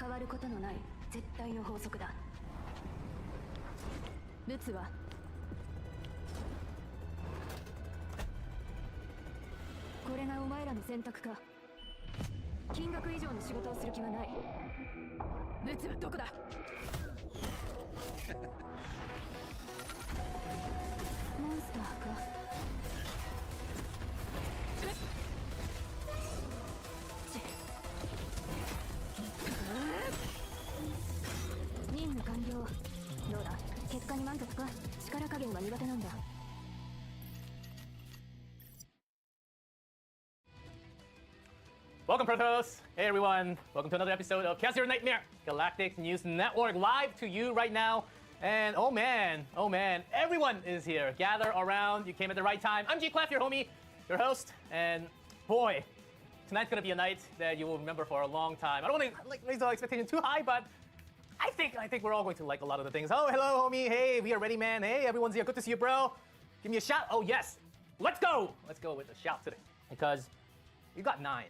変わることのない絶対の法則だ。ルツはこれがお前らの選択か。金額以上の仕事をする気はない。ルツはどこだ。モンスターか。任務完了。どうだ、結果に満足か。力加減が苦手なんだ。Welcome, Protos! Hey everyone! Welcome to another episode of Chaos Your Nightmare, Galactic News Network, live to you right now. And oh man, everyone is here. Gather around, you came at the right time. I'm G-Clef, your homie, your host, and boy, tonight's gonna be a night that you will remember for a long time. I don't want to raise the expectation too high, but I think we're all going to like a lot of the things. Oh, hello, homie. Hey, we are ready, man. Hey, everyone's here. Good to see you, bro. Give me a shout. Oh, yes. Let's go. Let's go with a shout today because we got 9.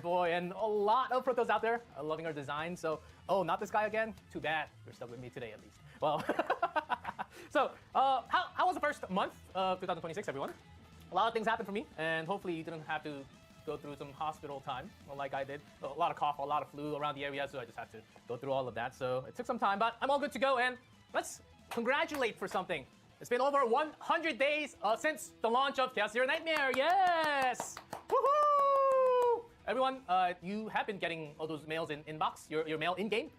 Boy, and a lot of Protos out there are loving our design. So, oh, not this guy again? Too bad. You're stuck with me today at least. Well, so how was the first month of 2026, everyone? A lot of things happened for me, and hopefully you didn't have to go through some hospital time like I did. A lot of cough, a lot of flu around the area, so I just had to go through all of that. So it took some time, but I'm all good to go, and let's congratulate for something. It's been over 100 days since the launch of Chaos Your Nightmare. Yes! Woohoo! Everyone, you have been getting all those mails in inbox, your mail in-game,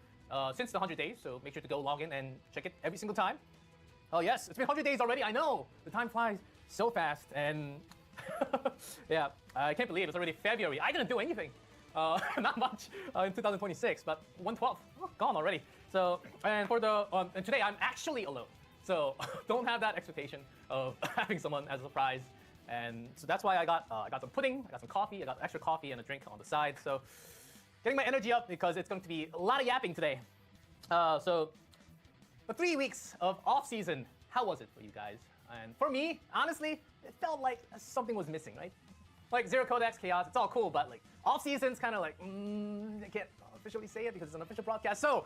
since the 100 days, so make sure to go log in and check it every single time. Oh yes, it's been 100 days already, I know! The time flies so fast, and yeah, I can't believe it's already February. I didn't do anything. Not much in 2026, but 1/12, gone already. So, and for the and today I'm actually alone. So don't have that expectation of having someone as a surprise. And so that's why I got some pudding, I got some coffee, I got extra coffee and a drink on the side. So getting my energy up because it's going to be a lot of yapping today. So the 3 weeks of off season, how was it for you guys? And for me, honestly, it felt like something was missing, right? Like Zero Codex, Chaos, it's all cool, but like off season's kind of like, I can't officially say it because it's an official broadcast. So,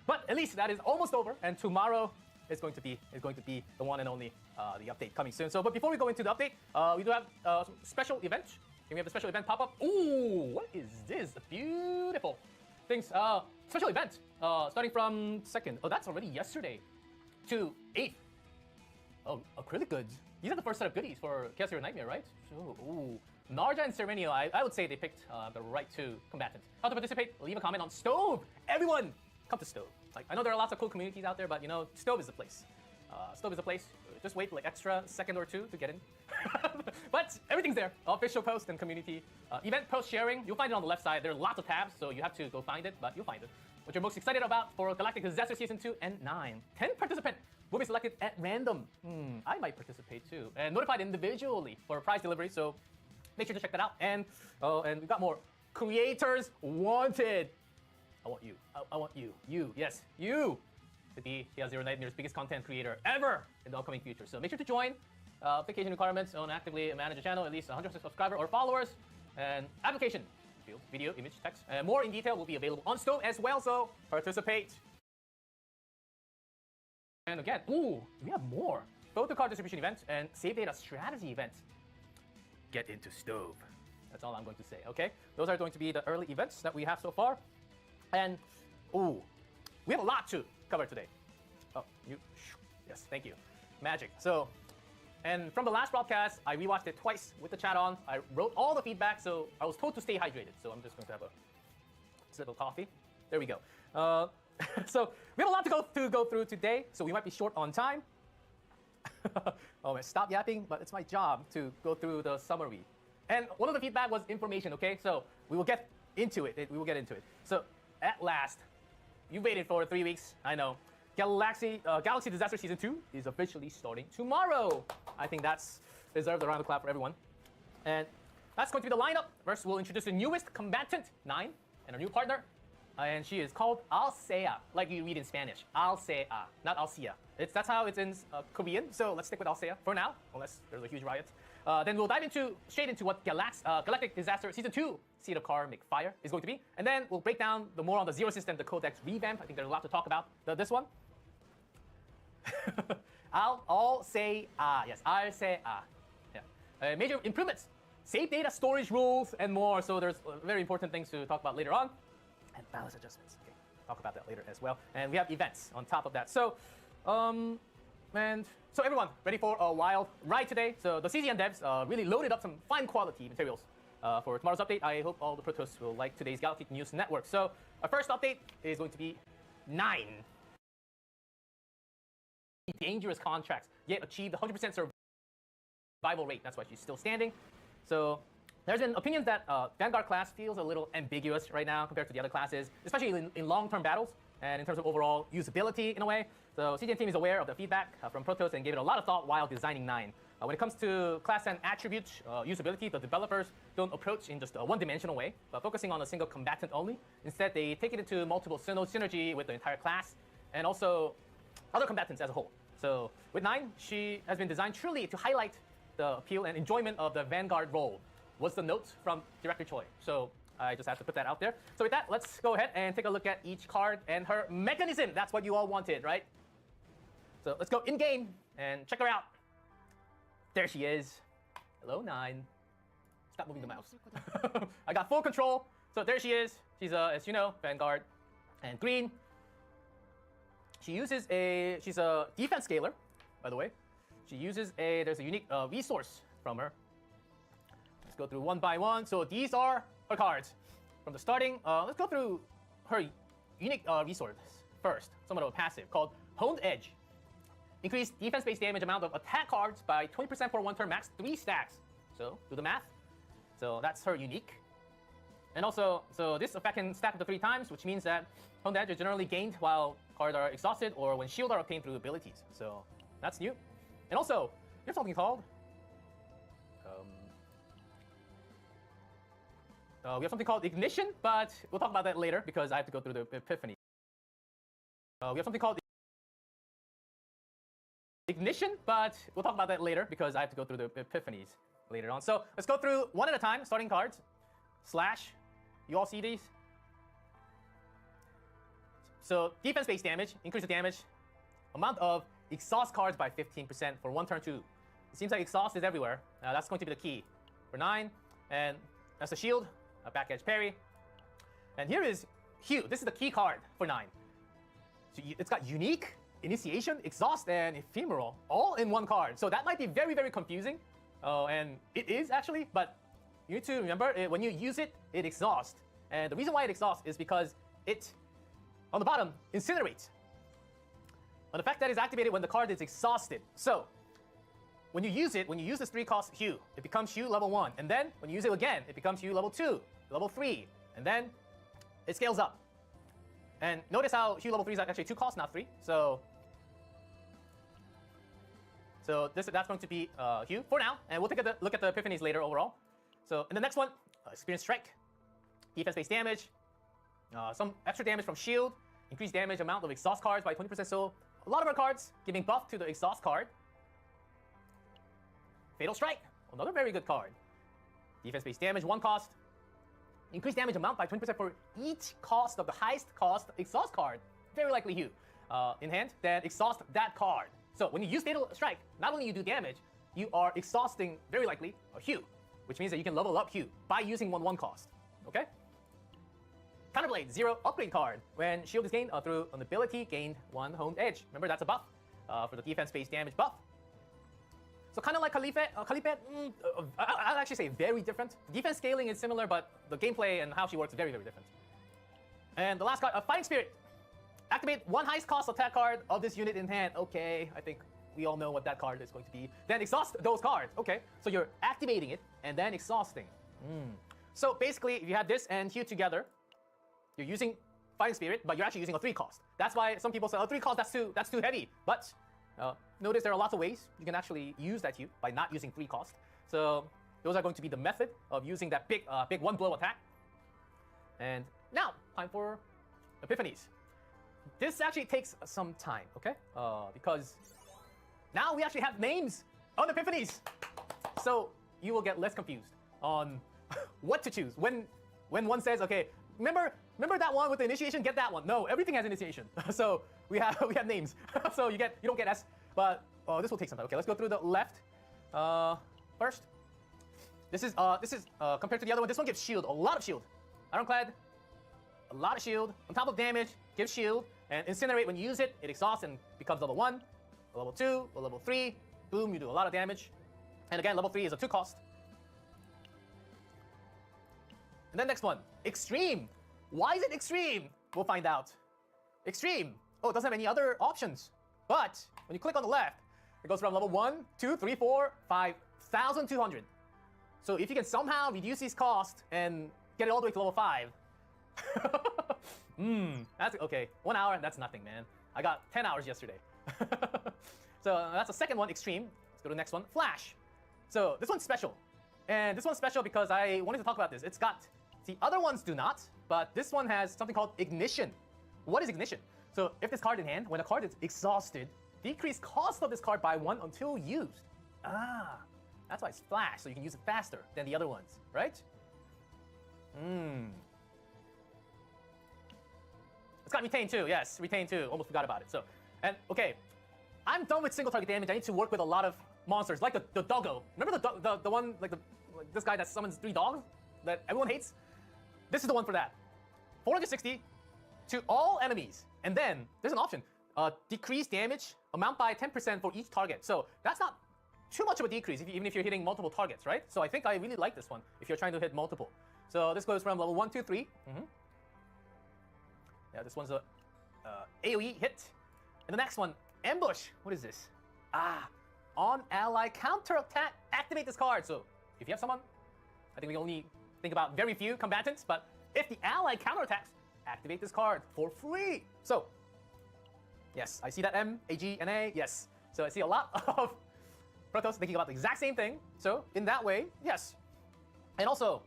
but at least that is almost over, and tomorrow is going to be the one and only the update coming soon. So, but before we go into the update, we do have some special event. We have a special event pop up. Ooh, what is this? Beautiful things. Special event starting from 2nd. Oh, that's already yesterday to 8th. Oh, acrylic goods. These are the first set of goodies for Chaos Your Nightmare, right? So, ooh. Narja and Serenio, I would say they picked the right two combatants. How to participate? Leave a comment on Stove. Everyone, come to Stove. Like, I know there are lots of cool communities out there, but you know, Stove is the place. Stove is the place. Just wait like extra second or two to get in. But everything's there. Official post and community. Event post sharing, you'll find it on the left side. There are lots of tabs, so you have to go find it, but you'll find it. What you're most excited about for Galactic Disaster Season 2 and 9. 10 participants will be selected at random. I might participate too. And notified individually for prize delivery, so make sure to check that out. And and we got more. Creators wanted. I want you. I want you. You, yes, you to be Chaos Your Nightmare's biggest content creator ever in the upcoming future. So make sure to join. Application requirements: own actively manage a channel, at least 100 subscribers or followers, and application field, video, image, text. And more in detail will be available on Stove as well. So participate. And again, ooh, we have more photo card distribution events and save data strategy events. Get into Stove. That's all I'm going to say. Okay, those are going to be the early events that we have so far. And ooh, we have a lot to cover today. Oh, yes, thank you. Magic. So, and from the last broadcast, I rewatched it twice with the chat on. I wrote all the feedback, so I was told to stay hydrated. So I'm just going to have a sip of coffee. There we go. So we have a lot to go through today, so we might be short on time. Oh man, stop yapping, but it's my job to go through the summary. And one of the feedback was information, okay? So we will get into it. We will get into it. So at last, you waited for 3 weeks, I know. Galaxy Disaster Season 2 is officially starting tomorrow. I think that's deserved a round of applause for everyone. And that's going to be the lineup. First, we'll introduce the newest combatant, 9, and our new partner. And she is called Alsea, like you read in Spanish. Alsea, not Alsea. That's how it's in Korean, so let's stick with Alsea for now, unless there's a huge riot. Then we'll dive straight into what Galactic Disaster Season 2 Seed of Karmic Fire is going to be. And then we'll break down the more on the Zero System, the Codex revamp. I think there's a lot to talk about. This one. I'll say yes, I'll say Yeah. Major improvements, save data storage rules, and more. So there's very important things to talk about later on. And balance adjustments. Okay, talk about that later as well. And we have events on top of that. So, so everyone, ready for a wild ride today? So the CZN devs really loaded up some fine quality materials for tomorrow's update. I hope all the Protoss will like today's Galactic News Network. So our first update is going to be 9 dangerous contracts, yet achieved 100% survival rate. That's why she's still standing. So there's been opinions that Vanguard class feels a little ambiguous right now compared to the other classes, especially in long-term battles and in terms of overall usability in a way. So CGN team is aware of the feedback from Protoss and gave it a lot of thought while designing 9. When it comes to class and attribute usability, the developers don't approach in just a one-dimensional way, but focusing on a single combatant only. Instead, they take it into multiple synergy with the entire class and also other combatants as a whole. So with 9, she has been designed truly to highlight the appeal and enjoyment of the Vanguard role, was the note from Director Choi. So I just have to put that out there. So with that, let's go ahead and take a look at each card and her mechanism. That's what you all wanted, right? So let's go in-game and check her out. There she is. Hello, 9. Stop moving the mouse. I got full control. So there she is. She's, as you know, Vanguard and green. She's a defense scaler, by the way. There's a unique resource from her. Let's go through one by one. So these are her cards. From the starting, let's go through her unique resource first. Somewhat of a passive called Honed Edge. Increase defense-based damage amount of attack cards by 20% for one turn, max 3 stacks. So do the math. So that's her unique. And also, so this effect can stack up to 3 times, which means that Honed Edge is generally gained while cards are exhausted or when shield are obtained through abilities. So that's new. And also, there's something called we have something called Ignition, but we'll talk about that later because I have to go through the Epiphany. We have something called Ignition, but we'll talk about that later because I have to go through the Epiphanies later on. So let's go through one at a time, starting cards. Slash. You all see these? So defense-based damage, increase the damage. Amount of exhaust cards by 15% for one turn 2. It seems like exhaust is everywhere. That's going to be the key for 9. And that's the shield, a back edge parry. And here is Hue. This is the key card for 9. So it's got unique, initiation, exhaust, and ephemeral all in one card. So that might be very, very confusing. And it is actually, but you need to remember when you use it, it exhausts. And the reason why it exhausts is because it, on the bottom, incinerates. An effect that is activated when the card is exhausted. So when you use it, when you use this 3-cost Hue, it becomes Hue level 1. And then when you use it again, it becomes Hue level 2, level 3. And then it scales up. And notice how Hue level 3 is actually 2 costs, not 3. So that's going to be Hue for now. And we'll take a look at the Epiphanies later overall. So in the next one, Experience Strike. Defense-based damage. Some extra damage from shield. Increased damage amount of exhaust cards by 20%. So a lot of our cards giving buff to the exhaust card. Fatal Strike. Another very good card. Defense-based damage, 1 cost. Increased damage amount by 20% for each cost of the highest cost exhaust card. Very likely Hue. In hand, then exhaust that card. So when you use Fatal Strike, not only you do damage, you are exhausting, very likely, a Hue. Which means that you can level up Hue by using 1 cost. Okay? Counterblade, 0 upgrade card. When shield is gained through an ability, gained 1 Honed Edge. Remember, that's a buff for the defense-based damage buff. So kind of like Caliphate, I'll actually say very different. The defense scaling is similar, but the gameplay and how she works is very, very different. And the last card, Fighting Spirit. Activate 1 highest cost attack card of this unit in hand. Okay, I think we all know what that card is going to be. Then exhaust those cards. Okay, so you're activating it and then exhausting. So basically, if you have this and Hue together, you're using Fighting Spirit, but you're actually using a 3-cost. That's why some people say, oh, 3 cost, that's too heavy. But notice there are lots of ways you can actually use that Hue by not using 3 cost. So those are going to be the method of using that big 1-blow attack. And now, time for Epiphanies. This actually takes some time, okay? Because now we actually have names on Epiphanies. so you will get less confused on what to choose. When one says, okay, remember that one with the initiation, get that one. No, everything has initiation. So we have names. So you don't get S, but this will take some time. Okay, let's go through the left. First, this is compared to the other one, this one gives shield, a lot of shield. Ironclad, a lot of shield. On top of damage, gives shield. And Incinerate, when you use it, it exhausts and becomes level 1, a level 2, a level 3. Boom, you do a lot of damage. And again, level 3 is a 2 cost. And then next one, Extreme. Why is it Extreme? We'll find out. Extreme. Oh, it doesn't have any other options. But when you click on the left, it goes from level 1, 2, 3, 4, 5,200. So if you can somehow reduce these costs and get it all the way to level 5, that's okay. 1 hour, that's nothing, man. I got 10 hours yesterday. So that's the second one, Extreme. Let's go to the next one, Flash. So this one's special. And this one's special because I wanted to talk about this. It's got, the other ones do not, but this one has something called Ignition. What is Ignition? So if this card in hand, when a card is exhausted, decrease cost of this card by 1 until used. That's why it's Flash, so you can use it faster than the other ones, right? It's got Retain too, yes, Retain too. Almost forgot about it. So, and okay, I'm done with single target damage. I need to work with a lot of monsters, like the doggo. Remember the one, like this guy that summons 3 dogs that everyone hates? This is the one for that. 460 to all enemies. And then there's an option. Decrease damage amount by 10% for each target. So that's not too much of a decrease, even if you're hitting multiple targets, right? So I think I really like this one if you're trying to hit multiple. So this goes from level 1, 2, 3. Yeah, this one's a AoE hit. And the next one, Ambush. What is this? On ally counterattack, activate this card. So if you have someone, I think we only think about very few combatants, but if the ally counterattacks, activate this card for free. So yes, I see that M, A, G, and A, yes. So I see a lot of Protoss thinking about the exact same thing. So in that way, yes. And also,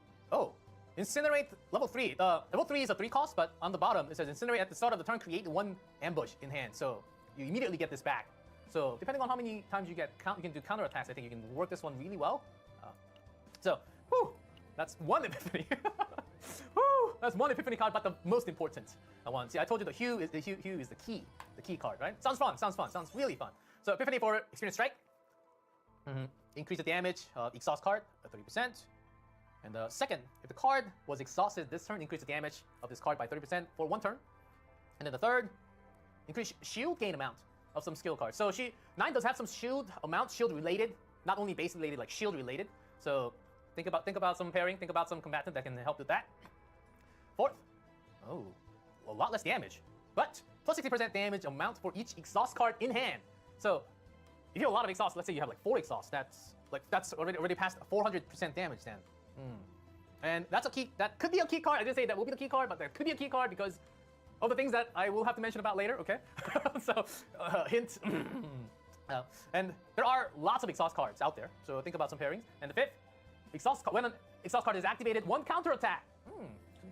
Incinerate level 3. Level 3 is a 3 cost, but on the bottom it says Incinerate at the start of the turn, create 1 ambush in hand. So you immediately get this back. So depending on how many times you can do counterattacks, I think you can work this one really well. That's one epiphany. That's one epiphany card, but the most important one. See, I told you the hue is the key card, right? Sounds fun, sounds really fun. So epiphany for Experience Strike. Increase the damage of exhaust card by 30%. And the second, if the card was exhausted this turn, increase the damage of this card by 30% for 1 turn. And then the third, increase shield gain amount of some skill cards. So 9 does have some shield amount, shield related, not only base related, like shield related. So think about some pairing, think about some combatant that can help with that. Fourth, a lot less damage, but plus 60% damage amount for each exhaust card in hand. So if you have a lot of exhaust, let's say you have like 4 exhausts, that's already past 400% damage then. And that's a key. That could be a key card. I didn't say that will be the key card, but that could be a key card because of the things that I will have to mention about later. Okay, so hint. And there are lots of exhaust cards out there, so think about some pairings. And the fifth, when an exhaust card is activated, 1 counterattack.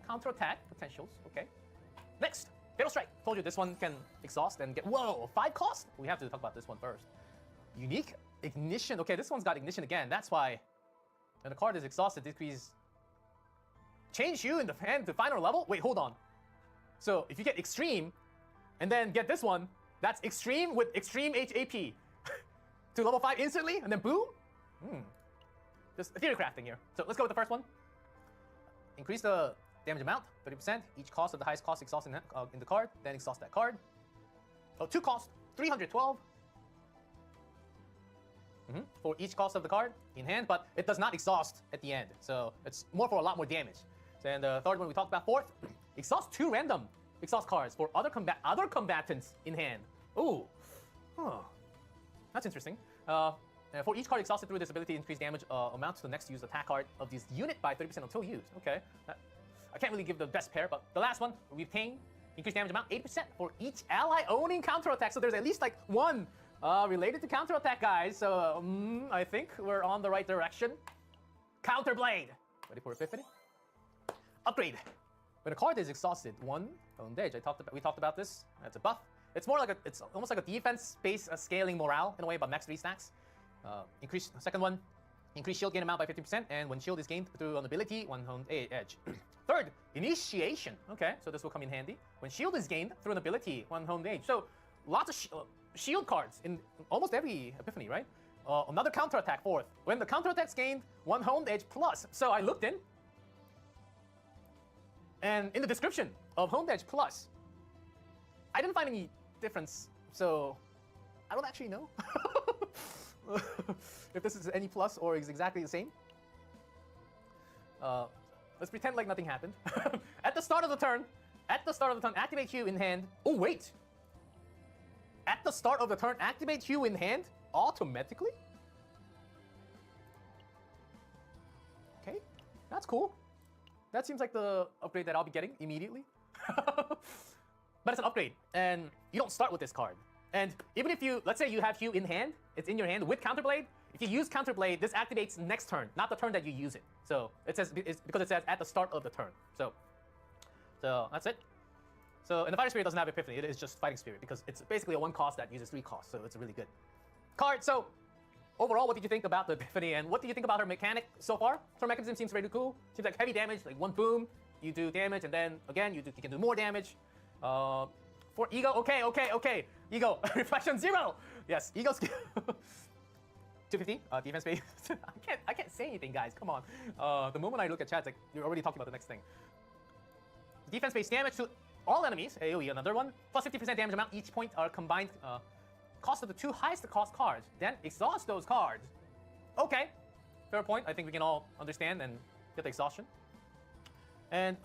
Counterattack potentials. Okay. Next, Fatal Strike. Told you this one can exhaust and get 5 cost. We have to talk about this one first. Unique Ignition. Okay, this one's got Ignition again. That's why. When the card is exhausted, decrease. Change you in the hand to final level? Wait, hold on. So if you get Extreme, and then get this one, that's Extreme with Extreme HAP to level 5 instantly, and then boom? Just theory crafting here. So let's go with the first one. Increase the damage amount, 30%. Each cost of the highest cost exhaust in the card, then exhaust that card. 2 cost, 312. For each cost of the card in hand, but it does not exhaust at the end. So it's more for a lot more damage. And the third one we talked about, fourth, exhaust 2 random exhaust cards for other combatants in hand. That's interesting. For each card exhausted through this ability, increase damage amount to the next used attack card of this unit by 30% until used. Okay, I can't really give the best pair, but the last one, Retain, increase damage amount 8% for each ally owning counterattack. So there's at least like 1 related to counterattack, guys. So I think we're on the right direction. Counterblade. Ready for Epiphany? Upgrade. When a card is exhausted, 1 owned edge. We talked about this. That's a buff. It's more like it's almost like a defense-based scaling morale in a way, but max 3 stacks. Increase the second one. Increase shield gain amount by 50%, and when shield is gained through an ability, one honed edge. Third, initiation. Okay, so this will come in handy. When shield is gained through an ability, one honed edge. So lots of shield cards in almost every epiphany, right? Another counterattack, fourth. When the counterattack's gained, one honed edge plus. So I looked in, and in the description of honed edge plus, I didn't find any difference. So I don't actually know if this is any plus or is exactly the same. Let's pretend like nothing happened. At the start of the turn, activate Hue in hand. Oh wait, at the start of the turn, activate Hue in hand automatically. Okay, that's cool. That seems like the upgrade that I'll be getting immediately. But it's an upgrade, and you don't start with this card. And even if you, let's say you have Hue in hand, it's in your hand with Counterblade. If you use Counterblade, this activates next turn, not the turn that you use it. So it says, it's because it says at the start of the turn. So that's it. So, and the Fighting Spirit doesn't have Epiphany, it is just Fighting Spirit because it's basically a 1 cost that uses 3 costs, so it's a really good card. So overall, what did you think about the Epiphany, and what do you think about her mechanic so far? Her mechanism seems really cool. Seems like heavy damage, like 1 boom, you do damage, and then again you can do more damage. For Ego, okay. Ego, reflection 0. Yes, Ego skill. 250, defense base. I can't say anything, guys. Come on. The moment I look at chat, it's like you're already talking about the next thing. Defense base damage to all enemies. AoE, another one. Plus 50% damage amount. Each point are combined cost of the 2 highest cost cards. Then exhaust those cards. Okay, fair point. I think we can all understand and get the exhaustion. And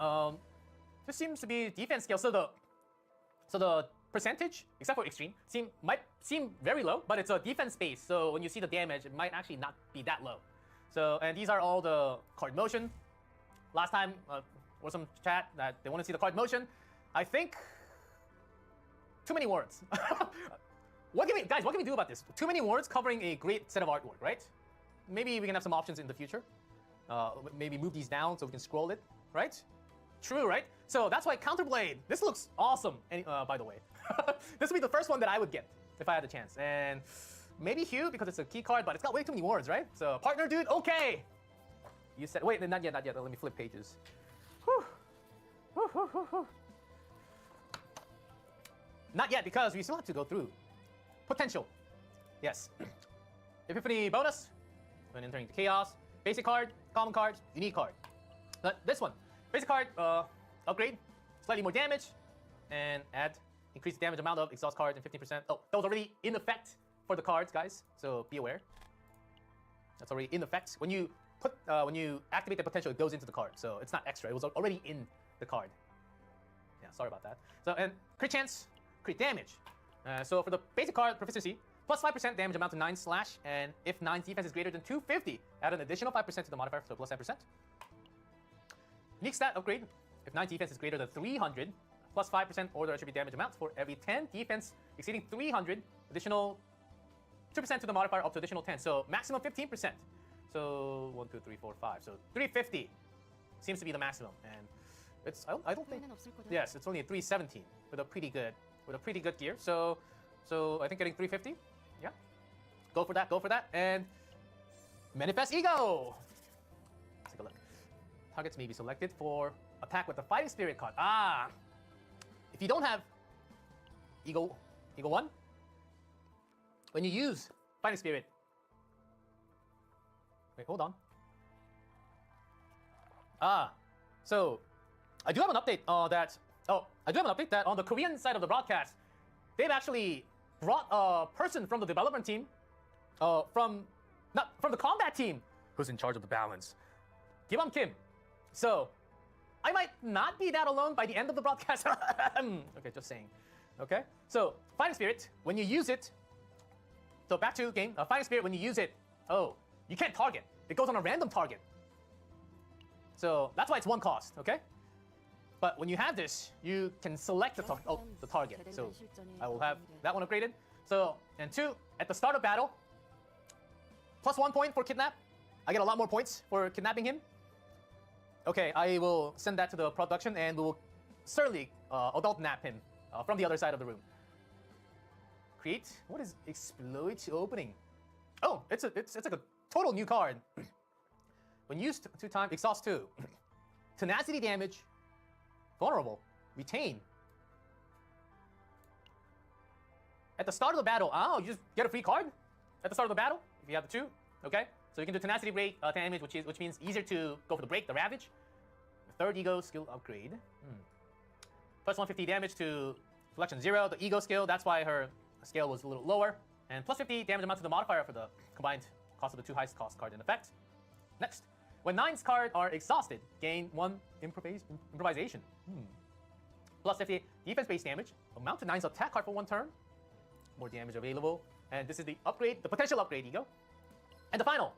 this seems to be defense scale. So the percentage, except for extreme, might seem very low, but it's a defense base. So when you see the damage, it might actually not be that low. So, and these are all the card motion. Last time was some chat that they want to see the card motion. I think too many words. Guys, what can we do about this? Too many words covering a great set of artwork, right? Maybe we can have some options in the future. Maybe move these down so we can scroll it, right? True, right? So that's why Counterblade. This looks awesome. And, by the way, this would be the first one that I would get if I had the chance. And maybe Hue because it's a key card, but it's got way too many words, right? So partner, dude. Okay. You said wait, not yet. Let me flip pages. Whew. Not yet because we still have to go through potential. Yes. Epiphany bonus when entering the chaos. Basic card, common cards, unique card. This one. Basic card, upgrade, slightly more damage, and increase the damage amount of exhaust cards and 15%. Oh, that was already in effect for the cards, guys. So be aware. That's already in effect. When you activate the potential, it goes into the card. So it's not extra. It was already in the card. Yeah, sorry about that. So and crit chance, crit damage. So for the basic card proficiency, plus 5% damage amount to 9 slash, and if 9's defense is greater than 250, add an additional 5% to the modifier, so plus 10%. Unique stat upgrade. If 9 defense is greater than 300, plus 5% order attribute damage amounts for every 10 defense exceeding 300, additional 2% to the modifier up to additional 10. So maximum 15%. So 1, 2, 3, 4, 5. So 350 seems to be the maximum, and it's I don't think yes, it's only a 317 with a pretty good gear. So I think getting 350, yeah, go for that, and manifest Ego. Let's take a look. Targets may be selected for attack with the Fighting Spirit card. If you don't have Ego 1, when you use Fighting Spirit, wait, hold on. So I do have an update that on the Korean side of the broadcast, they've actually brought a person from the development team, from the combat team, who's in charge of the balance, Gibam Kim. So I might not be that alone by the end of the broadcast. Okay, just saying. Okay, so Fighting Spirit, when you use it, so back to game, Fighting Spirit, when you use it, you can't target. It goes on a random target. So that's why it's 1 cost, okay? But when you have this, you can select the target. So I will have that one upgraded. So, and 2, at the start of battle, plus 1 point for kidnap. I get a lot more points for kidnapping him. Okay, I will send that to the production, and we will certainly adult nap him from the other side of the room. Create, what is exploit opening? Oh, it's like a total new card. When used 2 times, exhaust 2. Tenacity damage, vulnerable, retain. At the start of the battle, oh, you just get a free card at the start of the battle if you have the 2. Okay, so you can do tenacity break damage, which means easier to go for the break, the ravage. The 3rd ego skill upgrade. Plus 150 damage to selection 0. The ego skill, that's why her scale was a little lower. And plus 50 damage amount to the modifier for the combined cost of the 2 highest cost cards in effect. Next, when 9's cards are exhausted, gain 1 improvisation. Plus 50 defense-based damage. Amount to 9's attack card for 1 turn. More damage available. And this is the upgrade, the potential upgrade ego. And the final,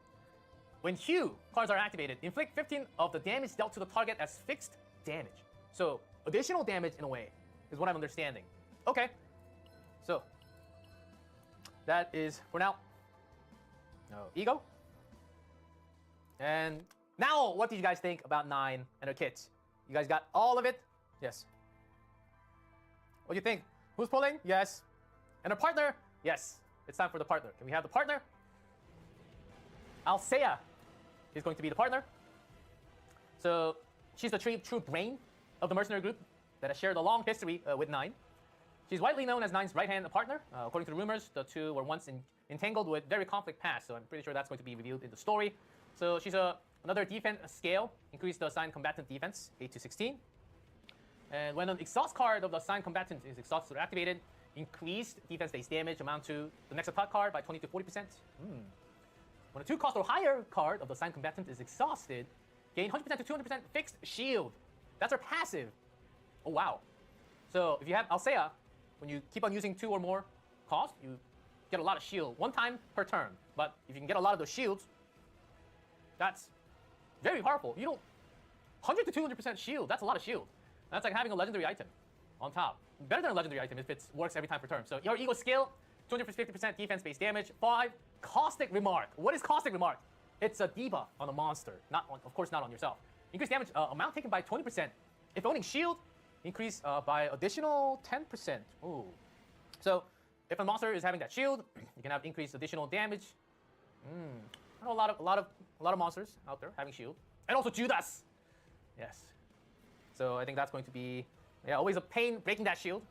when Hue cards are activated, inflict 15 of the damage dealt to the target as fixed damage. So additional damage in a way is what I'm understanding. Okay, so that is for now. Ego. And now, what did you guys think about 9 and her kits? You guys got all of it? Yes. What do you think? Who's pulling? Yes. And her partner? Yes. It's time for the partner. Can we have the partner? Althea is going to be the partner. So she's the true brain of the mercenary group that has shared a long history with 9. She's widely known as 9's right-hand partner. According to the rumors, the 2 were once entangled with very conflict past, so I'm pretty sure that's going to be revealed in the story. So she's another defense scale, increase the assigned combatant defense, 8 to 16. And when an exhaust card of the assigned combatant is exhausted or activated, increased defense-based damage amount to the next attack card by 20 to 40%. When a 2 cost or higher card of the assigned combatant is exhausted, gain 100% to 200% fixed shield. That's her passive. Oh, wow. So if you have Althea, when you keep on using 2 or more cost, you get a lot of shield 1 time per turn. But if you can get a lot of those shields, that's very powerful. You don't 100 to 200% shield. That's a lot of shield. That's like having a legendary item on top. Better than a legendary item if it works every time per turn. So your ego skill, 250% defense-based damage. 5, caustic remark. What is caustic remark? It's a debuff on a monster, not on, of course not on yourself. Increase damage amount taken by 20%. If owning shield, increase by additional 10%. Ooh. So if a monster is having that shield, you can have increased additional damage. I know a lot of monsters out there having shield, and also Judas. Yes. So I think that's going to be always a pain breaking that shield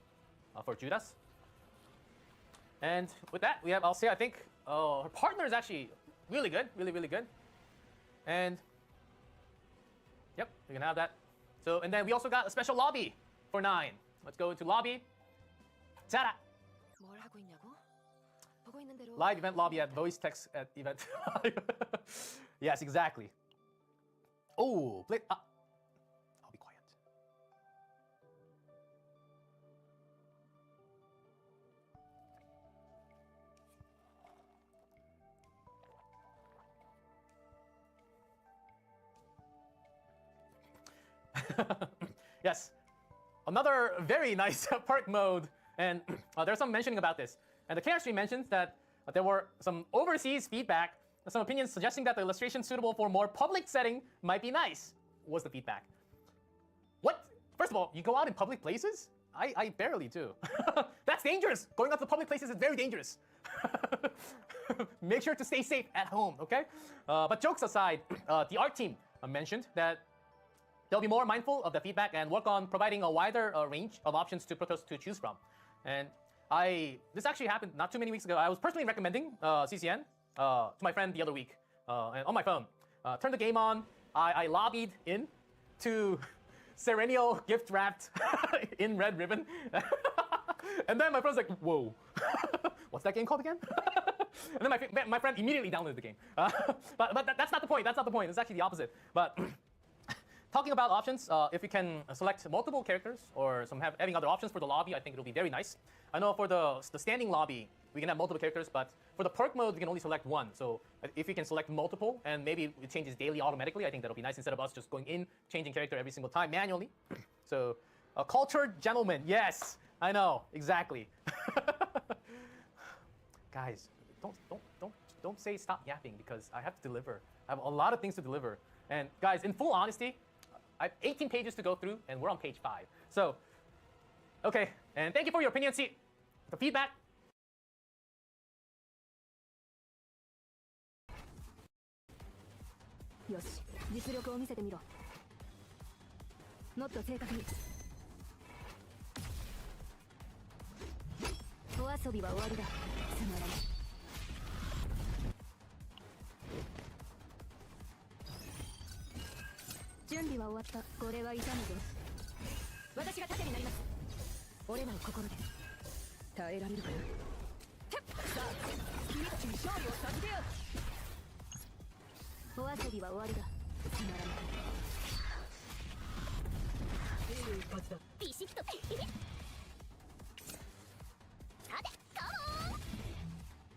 for Judas. And with that, we have Althea. I think her partner is actually really good, really good. And yep, we can have that. So and then we also got a special lobby for 9. Let's go into lobby. Ta-da! Live event lobby at voice text at event. Yes, exactly. Oh, I'll be quiet. Yes, another very nice perk mode, and there's some mentioning about this. And the chaos stream mentions that there were some overseas feedback, some opinions suggesting that the illustration suitable for more public setting might be nice, was the feedback. What? First of all, you go out in public places? I barely do. That's dangerous. Going out to public places is very dangerous. Make sure to stay safe at home, okay? But jokes aside, the art team mentioned that they'll be more mindful of the feedback and work on providing a wider range of options to Protoss to choose from. And this actually happened not too many weeks ago. I was personally recommending CCN to my friend the other week, and on my phone. Turned the game on. I lobbied in to Serennial gift wrapped in red ribbon. And then my friend's like, whoa, what's that game called again? And then my friend immediately downloaded the game. But that's not the point. That's not the point. It's actually the opposite. But talking about options, if you can select multiple characters or having other options for the lobby, I think it'll be very nice. I know for the standing lobby, we can have multiple characters, but for the perk mode, we can only select 1. So if you can select multiple, and maybe it changes daily automatically, I think that'll be nice instead of us just going in, changing character every single time manually. So a cultured gentleman, yes, I know, exactly. Guys, don't say stop yapping because I have to deliver. I have a lot of things to deliver. And guys, in full honesty, I have 18 pages to go through, and we're on page 5. So, okay, and thank you for your opinion. See, the feedback. よし、実力を見せてみろ。もっと正確に。お遊びは終わりだ。つまらない。準備は終わった。これは痛むぞ。私が盾になります。折れない心で耐えられるかな。さあ、君たちに勝利を授けよう。お遊びは終わりだ。つまらない。いい感じだ。ビシッと。さて、どうも。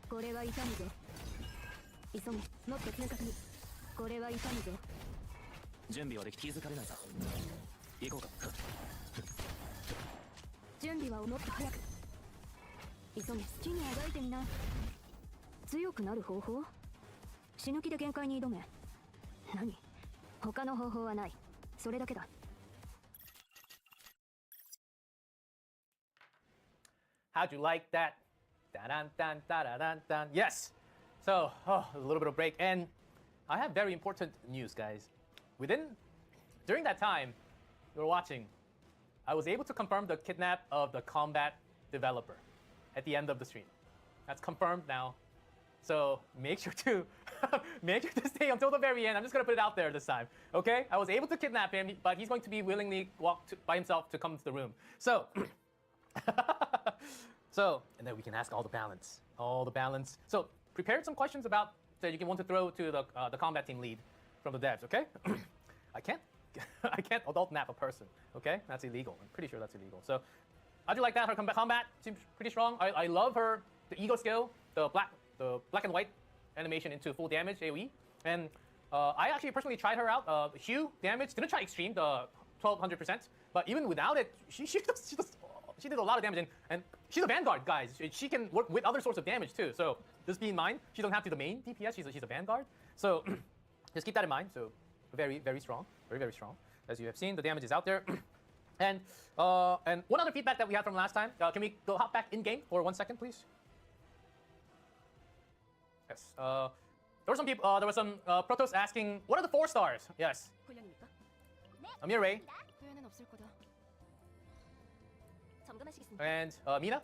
これは痛むぞ。急げ、もっと正確に。これは痛むぞ。準備はでき、気づかれないさ。行こうか。準備はもっと早く。急げ、好きにあがいてみな。強くなる方法？死ぬ気で限界に挑め。何？他の方法はない。それだけだ。How'd you like that? Da-dan, dan, da-da-dan, dan. Yes! So, a little bit of break. And I have very important news, guys. During that time you were watching, I was able to confirm the kidnap of the combat developer at the end of the stream. That's confirmed now. So make sure to stay until the very end. I'm just gonna put it out there this time. Okay? I was able to kidnap him, but he's going to be willingly walk by himself to come to the room. So and then we can ask all the balance. So prepared some questions about that you can want to throw to the combat team lead from the devs, okay? I can't adult nap a person, okay? That's illegal. I'm pretty sure that's illegal. So how'd you like that? Her combat seems pretty strong. I love the ego skill, the black and white animation into full damage AoE. And I actually personally tried her out. Hue damage, didn't try extreme, the 1200%, but even without it, she did a lot of damage, and she's a vanguard, guys. She can work with other sorts of damage too. So just be in mind, she doesn't have to be the main DPS. She's a vanguard. So just keep that in mind. So very, very strong, very strong. As you have seen, the damage is out there. And one other feedback that we had from last time. Can we go hop back in game for 1 second, please? Yes. There were some people. There were some Protoss asking, "What are the 4 stars?" Yes. Amir Ray. And Mina.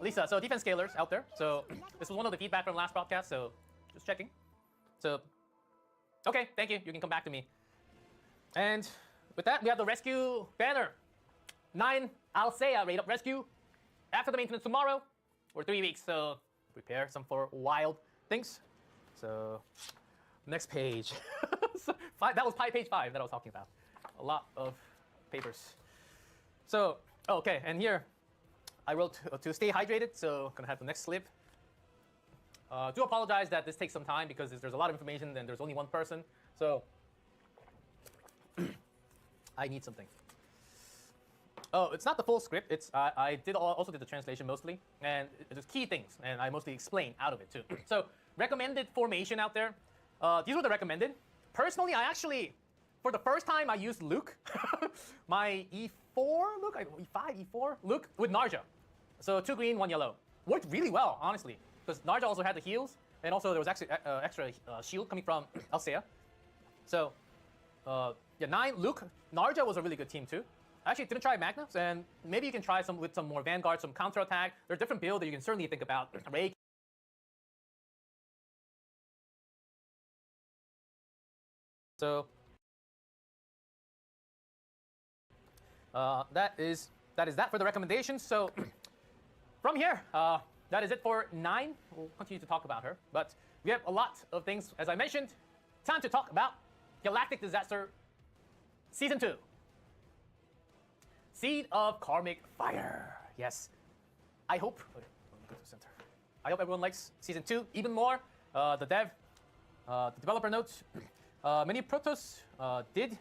Lisa. So defense scalers out there. So this was one of the feedback from last broadcast. So just checking. So okay, thank you. You can come back to me. And with that, we have the rescue banner. 9 Alsea rate up rescue after the maintenance tomorrow or 3 weeks. So prepare some for wild things. So next page. That was page 5 that I was talking about. A lot of papers. So okay, and here I wrote to stay hydrated. So gonna have the next slip. Do apologize that this takes some time because there's a lot of information and there's only one person. So I need something. Oh, it's not the full script. It's I also did the translation mostly, and there's key things, and I mostly explain out of it too. So recommended formation out there. These were the recommended. Personally, I actually, for the first time, I used Luke, my E4 Luke, E5, E4 Luke with Narja. So 2 green, 1 yellow. Worked really well, honestly, because Narja also had the heals, and also there was actually extra shield coming from Alsea. So yeah, 9 Luke. Narja was a really good team too. Actually, didn't try Magnus, and maybe you can try some with some more Vanguard, some counterattack. There are different builds that you can certainly think about. Ray. So that is that for the recommendations. So from here, that is it for 9. We'll continue to talk about her, but we have a lot of things, as I mentioned. Time to talk about Galactic Disaster Season 2. Seed of Karmic Fire. Yes. I hope. Okay, let me go to the center. I hope everyone likes Season 2 even more. The developer notes. Many Protoss did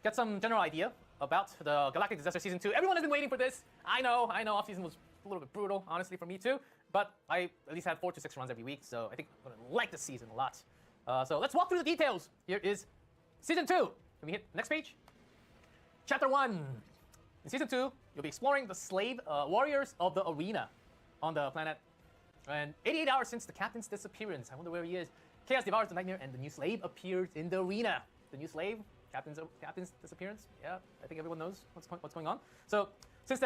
get some general idea about the Galactic Disaster Season 2. Everyone has been waiting for this. I know off-season was a little bit brutal, honestly, for me too. But I at least had 4 to 6 runs every week, so I think I'm going to like this season a lot. So let's walk through the details. Here is Season 2. Can we hit next page? Chapter 1. In Season 2, you'll be exploring the slave warriors of the arena on the planet. And 88 hours since the captain's disappearance. I wonder where he is. Chaos devours the nightmare, and the new slave appears in the arena. The new slave, captain's disappearance. Yeah, I think everyone knows what's going on. So since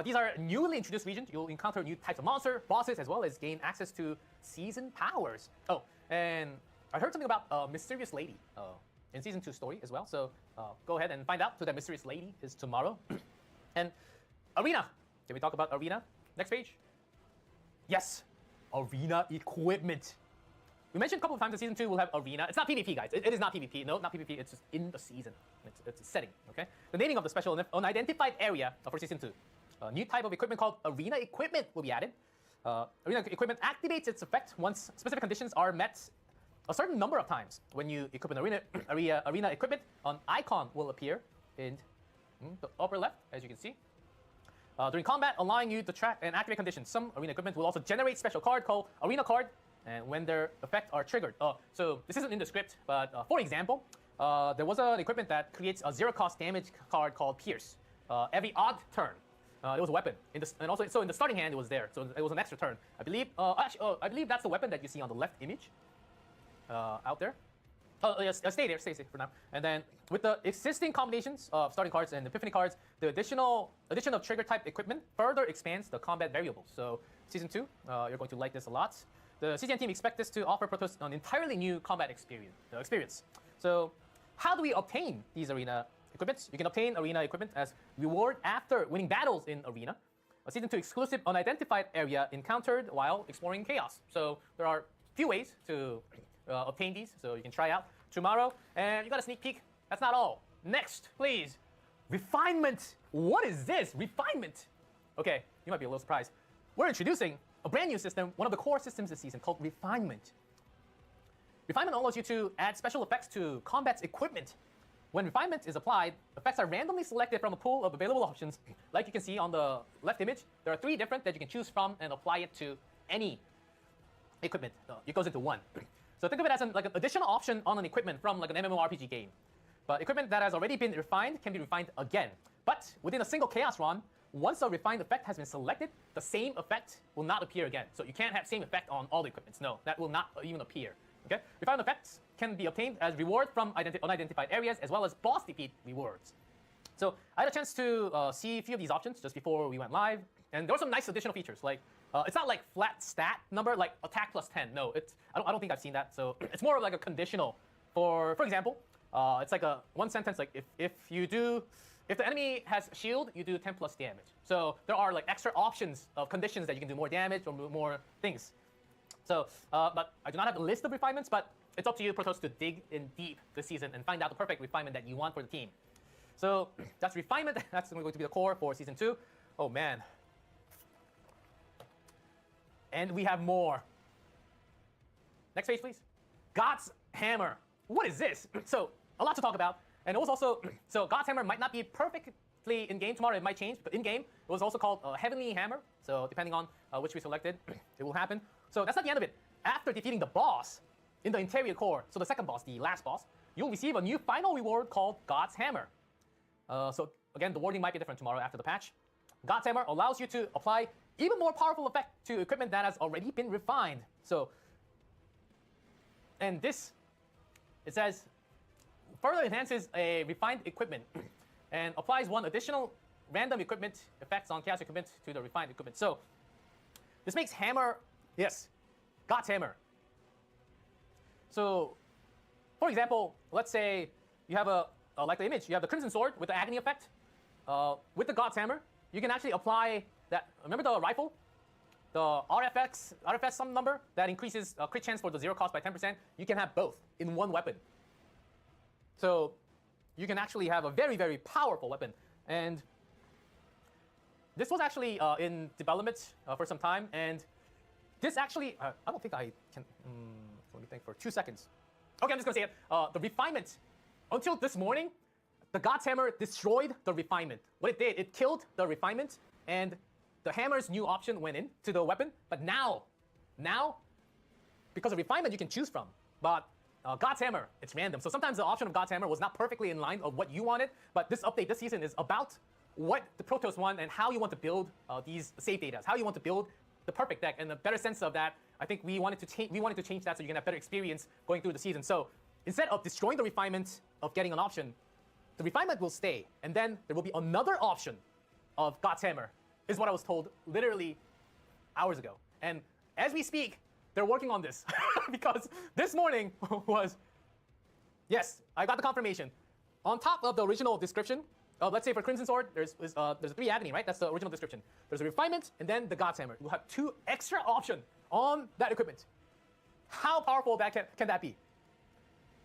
these are newly introduced regions, you'll encounter new types of monster, bosses, as well as gain access to season powers. Oh, and I heard something about a mysterious lady in season 2 story as well. So go ahead and find out who that mysterious lady is tomorrow. And arena. Can we talk about arena? Next page. Yes, arena equipment. We mentioned a couple of times that season 2 will have arena. It's not PvP, guys. It is not PvP. No, not PvP. It's just in the season. It's a setting, okay? The naming of the special unidentified area for season 2. A new type of equipment called arena equipment will be added. Arena equipment activates its effect once specific conditions are met a certain number of times. When you equip an arena equipment, an icon will appear in the upper left, as you can see. During combat, allowing you to track and activate conditions. Some arena equipment will also generate special card called arena card, and when their effects are triggered. So this isn't in the script, but for example, there was an equipment that creates a zero-cost damage card called Pierce. Every odd turn, there was a weapon, and also so in the starting hand it was there, so it was an extra turn. I believe. I believe that's the weapon that you see on the left image, out there. Oh yes, stay there, stay safe for now. And then with the existing combinations of starting cards and epiphany cards, the addition of trigger type equipment further expands the combat variables. So season 2, you're going to like this a lot. The CGN team expect this to offer Protoss an entirely new combat experience. So how do we obtain these arena equipments? You can obtain arena equipment as reward after winning battles in arena. A season 2 exclusive unidentified area encountered while exploring chaos. So there are few ways to obtain these, so you can try out tomorrow. And you got a sneak peek. That's not all. Next, please. Refinement. What is this? Refinement. Okay, you might be a little surprised. We're introducing a brand new system, one of the core systems this season, called Refinement. Refinement allows you to add special effects to combat's equipment. When Refinement is applied, effects are randomly selected from a pool of available options. Like you can see on the left image, there are 3 different that you can choose from and apply it to any equipment. It goes into one. So think of it as like an additional option on an equipment from like an MMORPG game. But equipment that has already been refined can be refined again. But within a single chaos run, once a refined effect has been selected, the same effect will not appear again. So you can't have same effect on all the equipments. No, that will not even appear. Okay? Refined effects can be obtained as reward from unidentified areas as well as boss defeat rewards. So I had a chance to see a few of these options just before we went live, and there were some nice additional features. Like it's not like flat stat number like attack plus 10. No, I don't think I've seen that. So it's more of like a conditional. For example, it's like a one sentence like if the enemy has shield, you do 10 plus damage. So there are like extra options of conditions that you can do more damage or more things. So, but I do not have a list of refinements, but it's up to you, Protoss, to dig in deep this season and find out the perfect refinement that you want for the team. So that's refinement. That's going to be the core for season 2. Oh man. And we have more. Next page, please. God's Hammer. What is this? So a lot to talk about. And it was also, so God's Hammer might not be perfectly in game tomorrow. It might change, but in game, it was also called Heavenly Hammer. So depending on which we selected, it will happen. So that's not the end of it. After defeating the boss in the interior core, so the second boss, the last boss, you'll receive a new final reward called God's Hammer. So again, the wording might be different tomorrow after the patch. God's Hammer allows you to apply even more powerful effect to equipment that has already been refined. So, and this, it says, further enhances a refined equipment and applies one additional random equipment effects on chaos equipment to the refined equipment. So this makes Hammer, yes, God's Hammer. So, for example, let's say you have like the image, you have the Crimson Sword with the Agony effect. With the God's Hammer, you can actually apply that. Remember the rifle? The RFS some number that increases crit chance for the 0 cost by 10%. You can have both in one weapon. So you can actually have a very, very powerful weapon. And this was actually in development for some time. And this actually, I don't think I can, let me think for 2 seconds. Okay, I'm just gonna say it. The refinement, until this morning, the God's Hammer destroyed the refinement. What it did, it killed the refinement, and the hammer's new option went into the weapon. But now, because of refinement you can choose from, but God's Hammer, it's random. So sometimes the option of God's Hammer was not perfectly in line of what you wanted, but this update this season is about what the Protoss want and how you want to build these save datas, how you want to build the perfect deck, and a better sense of that I think we wanted to change that so you can have better experience going through the season. So instead of destroying the refinement of getting an option, the refinement will stay, and then there will be another option of Gacha, is what I was told literally hours ago. And as we speak, they're working on this because this morning was, yes, I got the confirmation. On top of the original description, let's say for Crimson Sword, there's a 3 agony, right? That's the original description. There's a refinement and then the God's Hammer. You'll have 2 extra options on that equipment. How powerful can that be?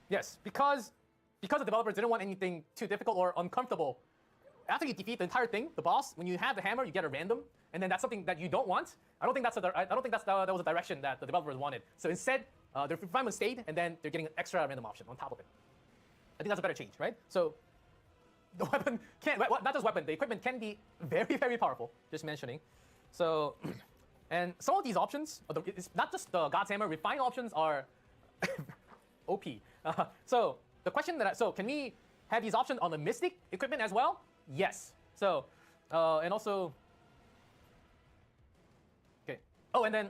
Yes, because the developers didn't want anything too difficult or uncomfortable. After you defeat the entire thing, the boss, when you have the hammer, you get a random, and then that's something that you don't want. I don't think that was a direction that the developers wanted. So instead, the refinement stayed, and then they're getting an extra random option on top of it. I think that's a better change, right? So the weapon can, not just weapon, the equipment can be very, very powerful, just mentioning. So, and some of these options, it's not just the God's Hammer, refined options are OP. So the question so can we have these options on the Mystic equipment as well? Yes. So, and also, okay. Oh, and then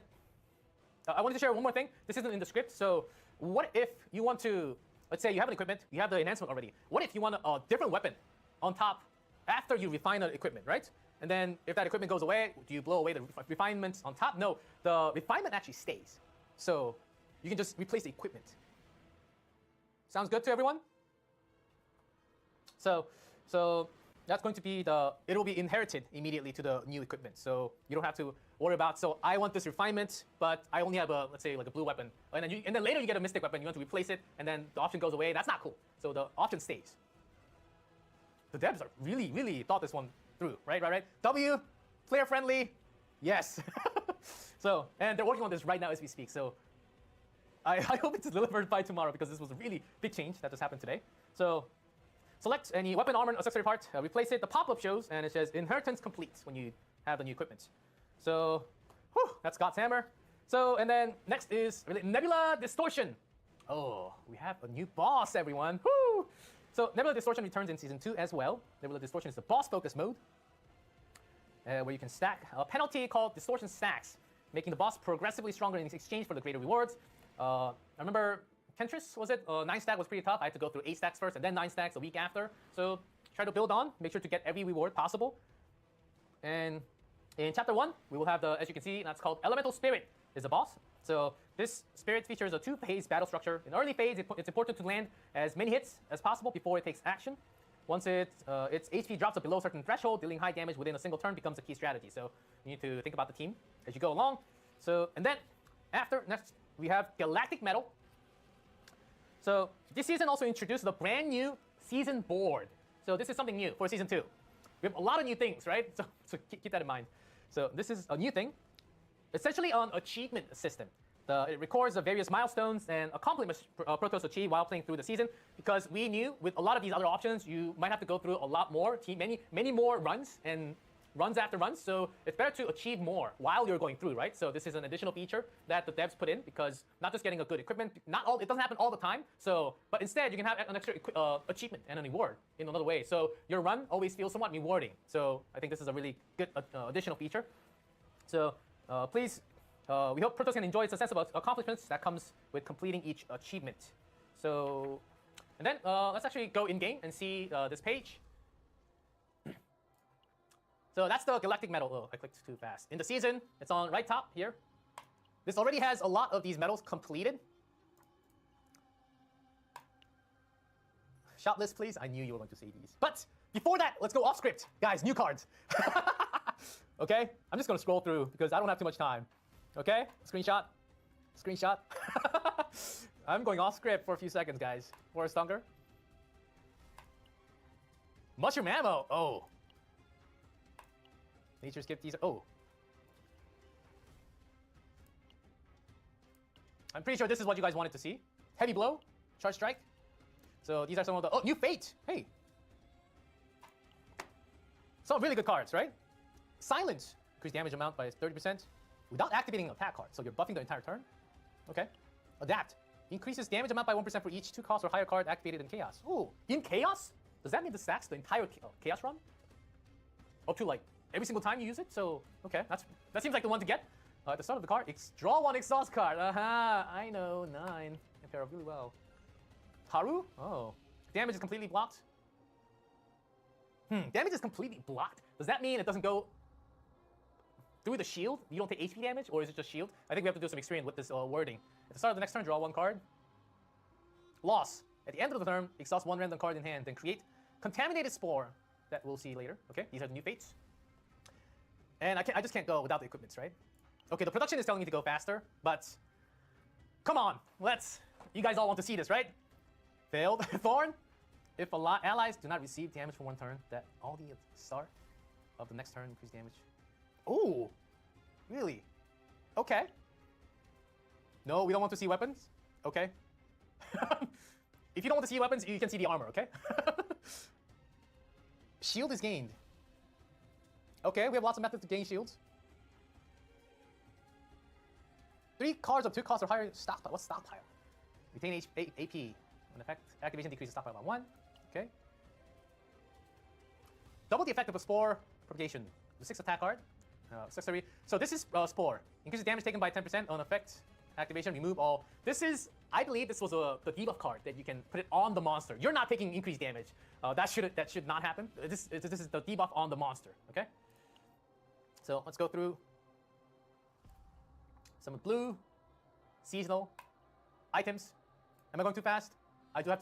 I wanted to share one more thing. This isn't in the script. So what if you want to, let's say you have an equipment, you have the enhancement already. What if you want a different weapon on top after you refine the equipment, right? And then if that equipment goes away, do you blow away the refinements on top? No, the refinement actually stays. So you can just replace the equipment. Sounds good to everyone? So that's going to be it will be inherited immediately to the new equipment. So you don't have to worry about, so I want this refinement, but I only have let's say like a blue weapon. And then later you get a mystic weapon, you want to replace it, and then the option goes away. That's not cool. So the option stays. The devs are really thought this one through, right? W, player friendly, yes. So, and they're working on this right now as we speak. So I hope it's delivered by tomorrow because this was a really big change that just happened today. So select any weapon, armor, accessory part, replace it. The pop-up shows, and it says inheritance complete when you have the new equipment. So, that's God's Hammer. So, and then next is Nebula Distortion. Oh, we have a new boss, everyone. Woo! So Nebula Distortion returns in Season 2 as well. Nebula Distortion is the boss focus mode, where you can stack a penalty called Distortion Stacks, making the boss progressively stronger in exchange for the greater rewards. I remember Kentris, was it? 9 stack was pretty tough. I had to go through 8 stacks first and then 9 stacks a week after. So try to build on, make sure to get every reward possible. And in Chapter 1, we will have as you can see, that's called Elemental Spirit is the boss. So this spirit features a 2-phase battle structure. In early phase, it's important to land as many hits as possible before it takes action. Once its HP drops below a certain threshold, dealing high damage within a single turn becomes a key strategy. So you need to think about the team as you go along. So, and then next we have Galactic Metal. So this season also introduced the brand new season board. So this is something new for Season 2. We have a lot of new things, right? So keep that in mind. So this is a new thing. Essentially an achievement system. It records the various milestones and accomplishments Protoss achieved while playing through the season, because we knew with a lot of these other options, you might have to go through a lot more, many more runs and runs after runs. So it's better to achieve more while you're going through, right? So this is an additional feature that the devs put in, because not just getting a good equipment, it doesn't happen all the time. So, but instead you can have an extra achievement and an reward in another way. So your run always feels somewhat rewarding. So I think this is a really good additional feature. So please, we hope Protoss can enjoy the sense of accomplishments that comes with completing each achievement. So, and then let's actually go in-game and see this page. So that's the Galactic Medal. Oh, I clicked too fast. In the season, it's on right top here. This already has a lot of these medals completed. Shot list, please. I knew you were going to say these. But before that, let's go off script. Guys, new cards. Okay? I'm just going to scroll through because I don't have too much time. Okay? Screenshot. Screenshot. I'm going off script for a few seconds, guys. Forest Hunger. Mushroom Ammo. Oh. Nature's Gift teaser. Oh. I'm pretty sure this is what you guys wanted to see. Heavy Blow. Charge Strike. So these are some of the... Oh, New Fate. Hey. Some really good cards, right? Silence. Increase damage amount by 30% without activating an attack card. So you're buffing the entire turn. Okay. Adapt. Increases damage amount by 1% for each 2-cost or higher card activated in Chaos. Ooh. In Chaos? Does that mean this stacks the entire Chaos run? Up to like every single time you use it? So, okay. That seems like the one to get. At the start of the card, draw one exhaust card. I know, 9. I pair up really well. Haru? Oh. Damage is completely blocked. Damage is completely blocked. Does that mean it doesn't go through the shield? You don't take HP damage, or is it just shield? I think we have to do some experience with this wording. At the start of the next turn, draw one card. Loss. At the end of the turn, exhaust one random card in hand, then create Contaminated Spore. That we'll see later. Okay, these are the new fates. And I just can't go without the equipments, right? Okay, the production is telling me to go faster, but come on, you guys all want to see this, right? Failed. Thorn. If allies do not receive damage for one turn, that all the start of the next turn increase damage. Ooh, really? Okay. No, we don't want to see weapons. Okay. If you don't want to see weapons, you can see the armor, okay? Shield is gained. Okay, we have lots of methods to gain shields. 3 cards of 2 costs or higher stockpile. What's stockpile? Retain AP. When effect activation decreases stockpile by 1. Okay. Double the effect of a spore propagation. The 6 attack card. Accessory. So this is spore. Increases damage taken by 10% on effect activation. Remove all. This is, I believe, this was the debuff card that you can put it on the monster. You're not taking increased damage. That should not happen. This is the debuff on the monster. Okay. So let's go through some blue, seasonal items. Am I going too fast? I do have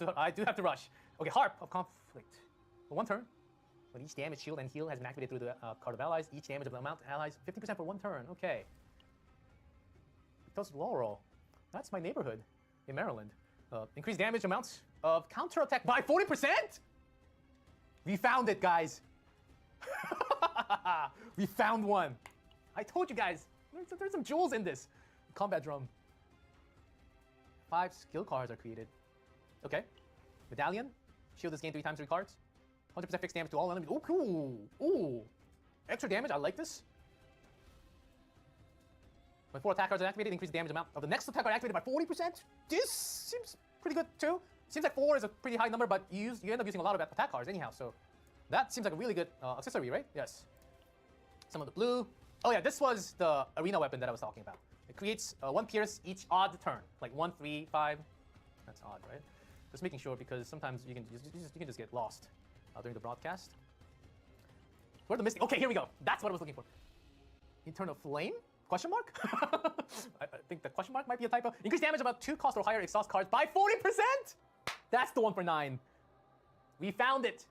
to rush. Okay, Harp of Conflict. For one turn, when each damage, shield, and heal has been activated through the card of allies, each damage of the amount to allies 50% for one turn. Okay. Toasted Laurel. That's my neighborhood in Maryland. Increased damage amounts of counterattack by 40%? We found it, guys. We found one. I told you guys, there's some jewels in this. Combat Drum. 5 skill cards are created. Okay. Medallion. Shield is gained 3 times 3 cards. 100% fixed damage to all enemies. Ooh, cool. Ooh. Extra damage. I like this. When 4 attack cards are activated, increase the damage amount of the next attack card activated by 40%. This seems pretty good too. Seems like 4 is a pretty high number, but you end up using a lot of attack cards anyhow. So that seems like a really good accessory, right? Yes. Some of the blue. Oh yeah, this was the arena weapon that I was talking about. It creates 1 pierce each odd turn, like 1, 3, 5. That's odd, right? Just making sure, because sometimes you can just get lost during the broadcast. Where's the mystic? Okay, here we go. That's what I was looking for. Eternal Flame? Question mark? I think the question mark might be a typo. Increase damage about 2 cost or higher exhaust cards by 40%. That's the one for 9. We found it.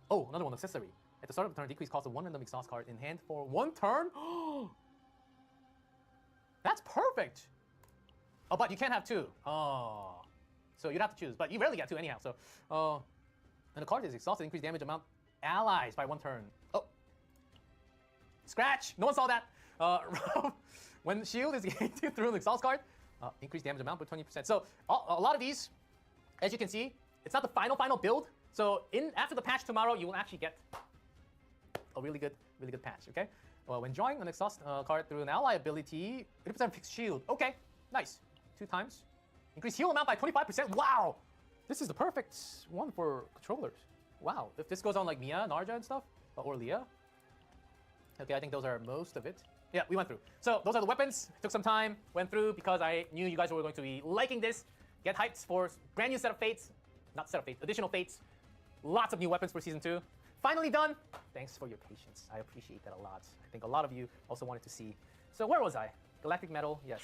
Oh, another one, accessory. At the start of the turn, decrease cost of 1 random exhaust card in hand for 1 turn. That's perfect. Oh, but you can't have 2. Oh. So you'd have to choose, but you rarely get 2 anyhow. So, and the card is exhausted. Increase damage amount allies by 1 turn. Oh. Scratch. No one saw that. When shield is gained through an exhaust card, increase damage amount by 20%. So a lot of these, as you can see, it's not the final build. So after the patch tomorrow, you will actually get a really good patch. Okay. Well, when drawing an exhaust card through an ally ability, 80% fixed shield. Okay, nice. 2 times. Increase heal amount by 25%. Wow, this is the perfect one for controllers. Wow, if this goes on like Mia, Narja, and stuff, or Leah. Okay, I think those are most of it. Yeah, we went through. So those are the weapons. Took some time, went through because I knew you guys were going to be liking this. Get hyped for brand new set of fates. Not set of fates, additional fates. Lots of new weapons for Season 2. Finally done. Thanks for your patience. I appreciate that a lot. I think a lot of you also wanted to see. So where was I? Galactic Metal, yes.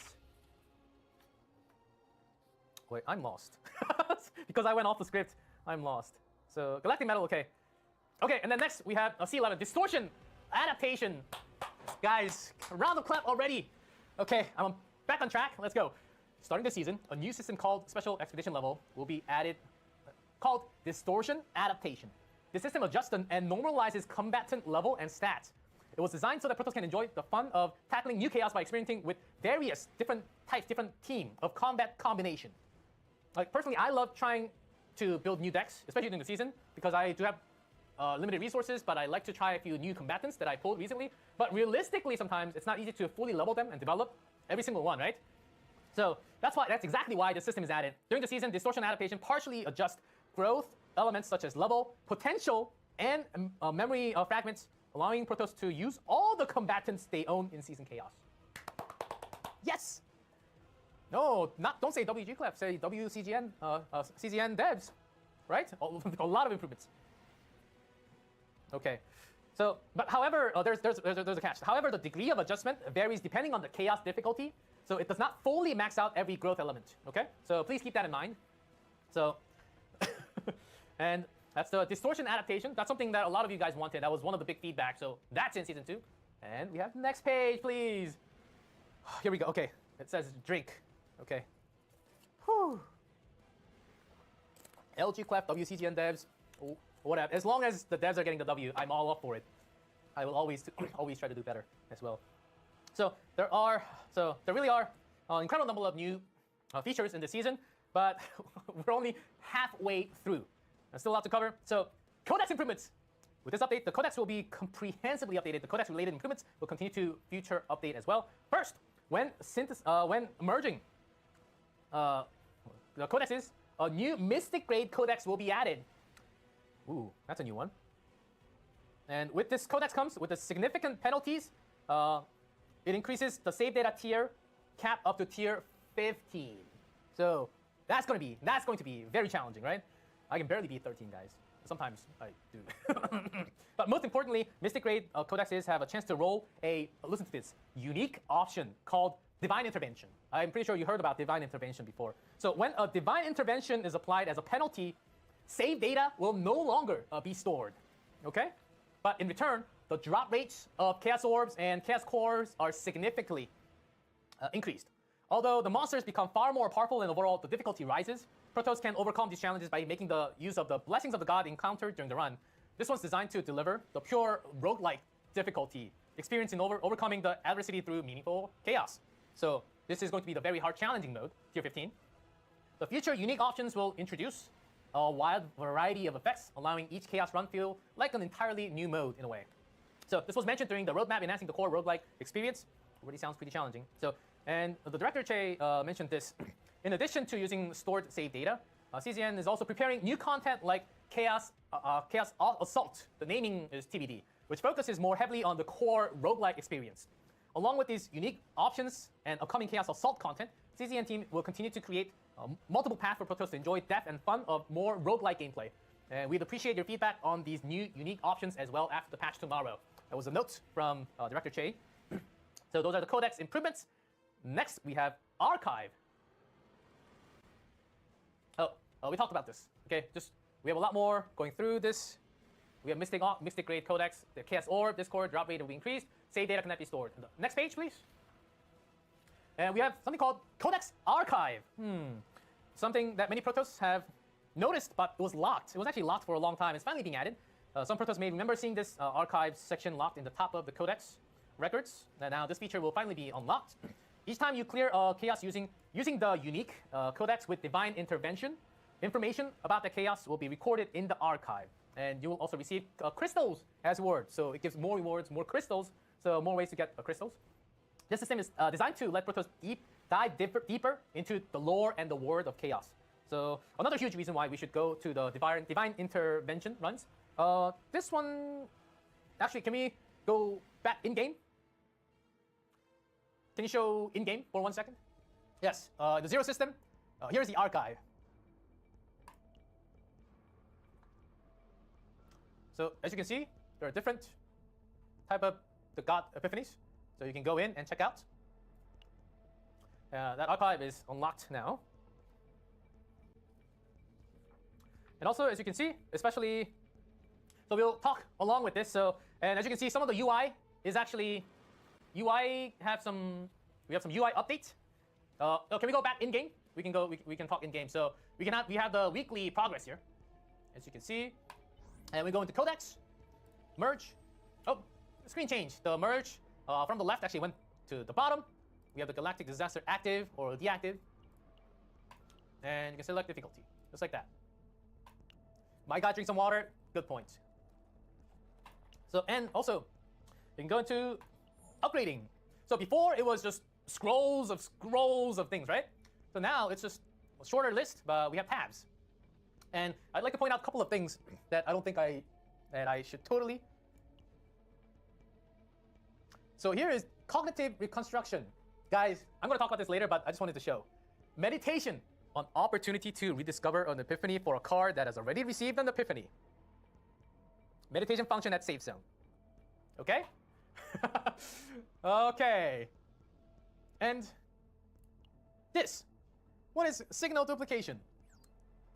Wait, I'm lost. Because I went off the script, I'm lost. So Galactic Metal, okay. Okay, and then next we have C11, Distortion Adaptation. Guys, a round of clap already. Okay, I'm back on track. Let's go. Starting this season, a new system called Special Expedition Level will be added, called Distortion Adaptation. The system adjusts and normalizes combatant level and stats. It was designed so that Protoss can enjoy the fun of tackling new chaos by experimenting with various different types, different team of combat combination. Like personally, I love trying to build new decks, especially during the season, because I do have limited resources, but I like to try a few new combatants that I pulled recently. But realistically, sometimes it's not easy to fully level them and develop every single one, right? So that's exactly why the system is added. During the season, Distortion Adaptation partially adjusts growth elements such as level, potential, and memory fragments, allowing Protoss to use all the combatants they own in Season Chaos. Yes. No, don't say WG Clef. Say WCGN, CGN devs, right? A lot of improvements. Okay. So, but however, there's a catch. However, the degree of adjustment varies depending on the chaos difficulty. So it does not fully max out every growth element. Okay. So please keep that in mind. So, and that's the distortion adaptation. That's something that a lot of you guys wanted. That was one of the big feedback. So that's in season 2. And we have the next page, please. Here we go. Okay. It says drink. Okay. Whew. LG Clef, WCGN devs, whatever. As long as the devs are getting the W, I'm all up for it. I will always try to do better as well. So there really are an incredible number of new features in this season, but we're only halfway through. There's still a lot to cover. So codex improvements. With this update, the codex will be comprehensively updated. The codex-related improvements will continue to future update as well. First, when merging the codexes, a new Mystic Grade codex will be added. Ooh, that's a new one. And with this codex comes with the significant penalties. It increases the save data tier cap up to tier 15. So that's going to be very challenging, right? I can barely beat 13, guys. Sometimes I do. But most importantly, Mystic Grade codexes have a chance to roll listen to this, unique option called Divine Intervention. I'm pretty sure you heard about Divine Intervention before. So when a Divine Intervention is applied as a penalty, save data will no longer be stored, okay? But in return, the drop rates of Chaos Orbs and Chaos Cores are significantly increased. Although the monsters become far more powerful and overall the difficulty rises, Protoss can overcome these challenges by making the use of the Blessings of the God encountered during the run. This one's designed to deliver the pure roguelike difficulty, experiencing overcoming the adversity through meaningful chaos. So this is going to be the very hard challenging mode, tier 15. The future unique options will introduce a wide variety of effects, allowing each chaos run feel like an entirely new mode in a way. So this was mentioned during the roadmap enhancing the core roguelike experience. Already sounds pretty challenging. So, and the director Che mentioned this. In addition to using stored save data, CZN is also preparing new content like Chaos Assault. The naming is TBD, which focuses more heavily on the core roguelike experience. Along with these unique options and upcoming Chaos Assault content, CZN team will continue to create multiple paths for Protoss to enjoy depth and fun of more roguelike gameplay. And we'd appreciate your feedback on these new unique options as well after the patch tomorrow. That was a note from Director Che. So those are the codex improvements. Next, we have Archive. We talked about this. Okay, we have a lot more going through this. We have Mystic Grade Codex, the Chaos Orb, Discord, drop rate will be increased, save data cannot be stored. Next page, please. And we have something called Codex Archive. Something that many Protoss have noticed, but it was locked. It was actually locked for a long time. It's finally being added. Some Protoss may remember seeing this archive section locked in the top of the Codex records. And now this feature will finally be unlocked. Each time you clear chaos using the unique Codex with Divine Intervention, information about the chaos will be recorded in the archive. And you will also receive crystals as rewards. So it gives more rewards, more crystals, so more ways to get crystals. This system is designed to let Protoss dive deeper into the lore and the world of chaos. So another huge reason why we should go to the Divine Intervention runs. This one, actually, can we go back in-game? Can you show in-game for 1 second? Yes, the Zero system. Here's the archive. So as you can see, there are different type of the God Epiphanies. So you can go in and check out. That archive is unlocked now. And also, as you can see, especially, so we'll talk along with this. So, and as you can see, some of the UI is actually, we have some UI updates. Can we go back in game? We can talk in game. So we have the weekly progress here, as you can see. And we go into Codex, merge. Oh, screen change. The merge from the left actually went to the bottom. We have the Galactic Disaster active or deactive. And you can select difficulty, just like that. My God, drink some water. Good point. So, and also, you can go into upgrading. So before it was just scrolls of things, right? So now it's just a shorter list, but we have tabs. And I'd like to point out a couple of things that I don't think that I should totally. So here is cognitive reconstruction. Guys, I'm going to talk about this later, but I just wanted to show. Meditation on opportunity to rediscover an epiphany for a card that has already received an epiphany. Meditation function at safe zone. Okay? Okay. And this. What is signal duplication?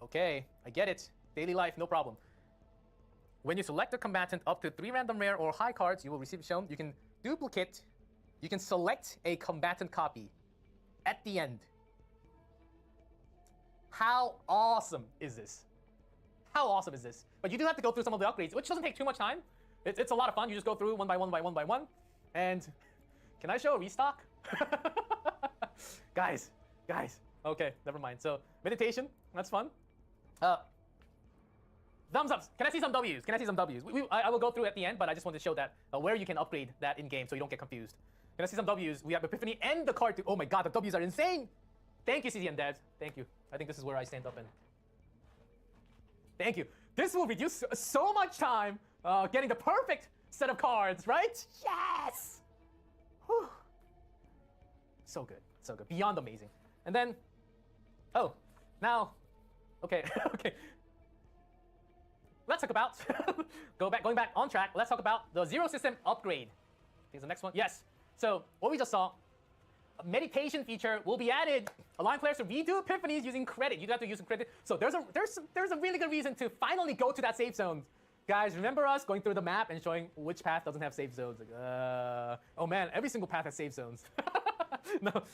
Okay, I get it. Daily life, no problem. When you select a combatant up to 3 random rare or high cards you will receive shown, you can duplicate, you can select a combatant copy at the end. How awesome is this? How awesome is this? But you do have to go through some of the upgrades, which doesn't take too much time. It's a lot of fun. You just go through one by one by one by one. And can I show a restock? Guys. Okay, never mind. So meditation, that's fun. Thumbs ups. Can I see some W's? Can I see some W's? I will go through at the end, but I just want to show that where you can upgrade that in game so you don't get confused. Can I see some W's? We have Epiphany and the card. Oh my god, the W's are insane. Thank you, CZ and Devs. Thank you. I think this is where I stand up and. Thank you. This will reduce so much time getting the perfect set of cards, right? Yes! Whew. So good. So good. Beyond amazing. And then, oh, now, okay, okay. Let's talk about, going back on track, let's talk about the Zero System upgrade. I think the next one, yes. So what we just saw, a meditation feature will be added, allowing players to redo epiphanies using credit. You have to use credit. So there's a really good reason to finally go to that safe zone. Guys, remember us going through the map and showing which path doesn't have safe zones? Like, oh man, every single path has safe zones.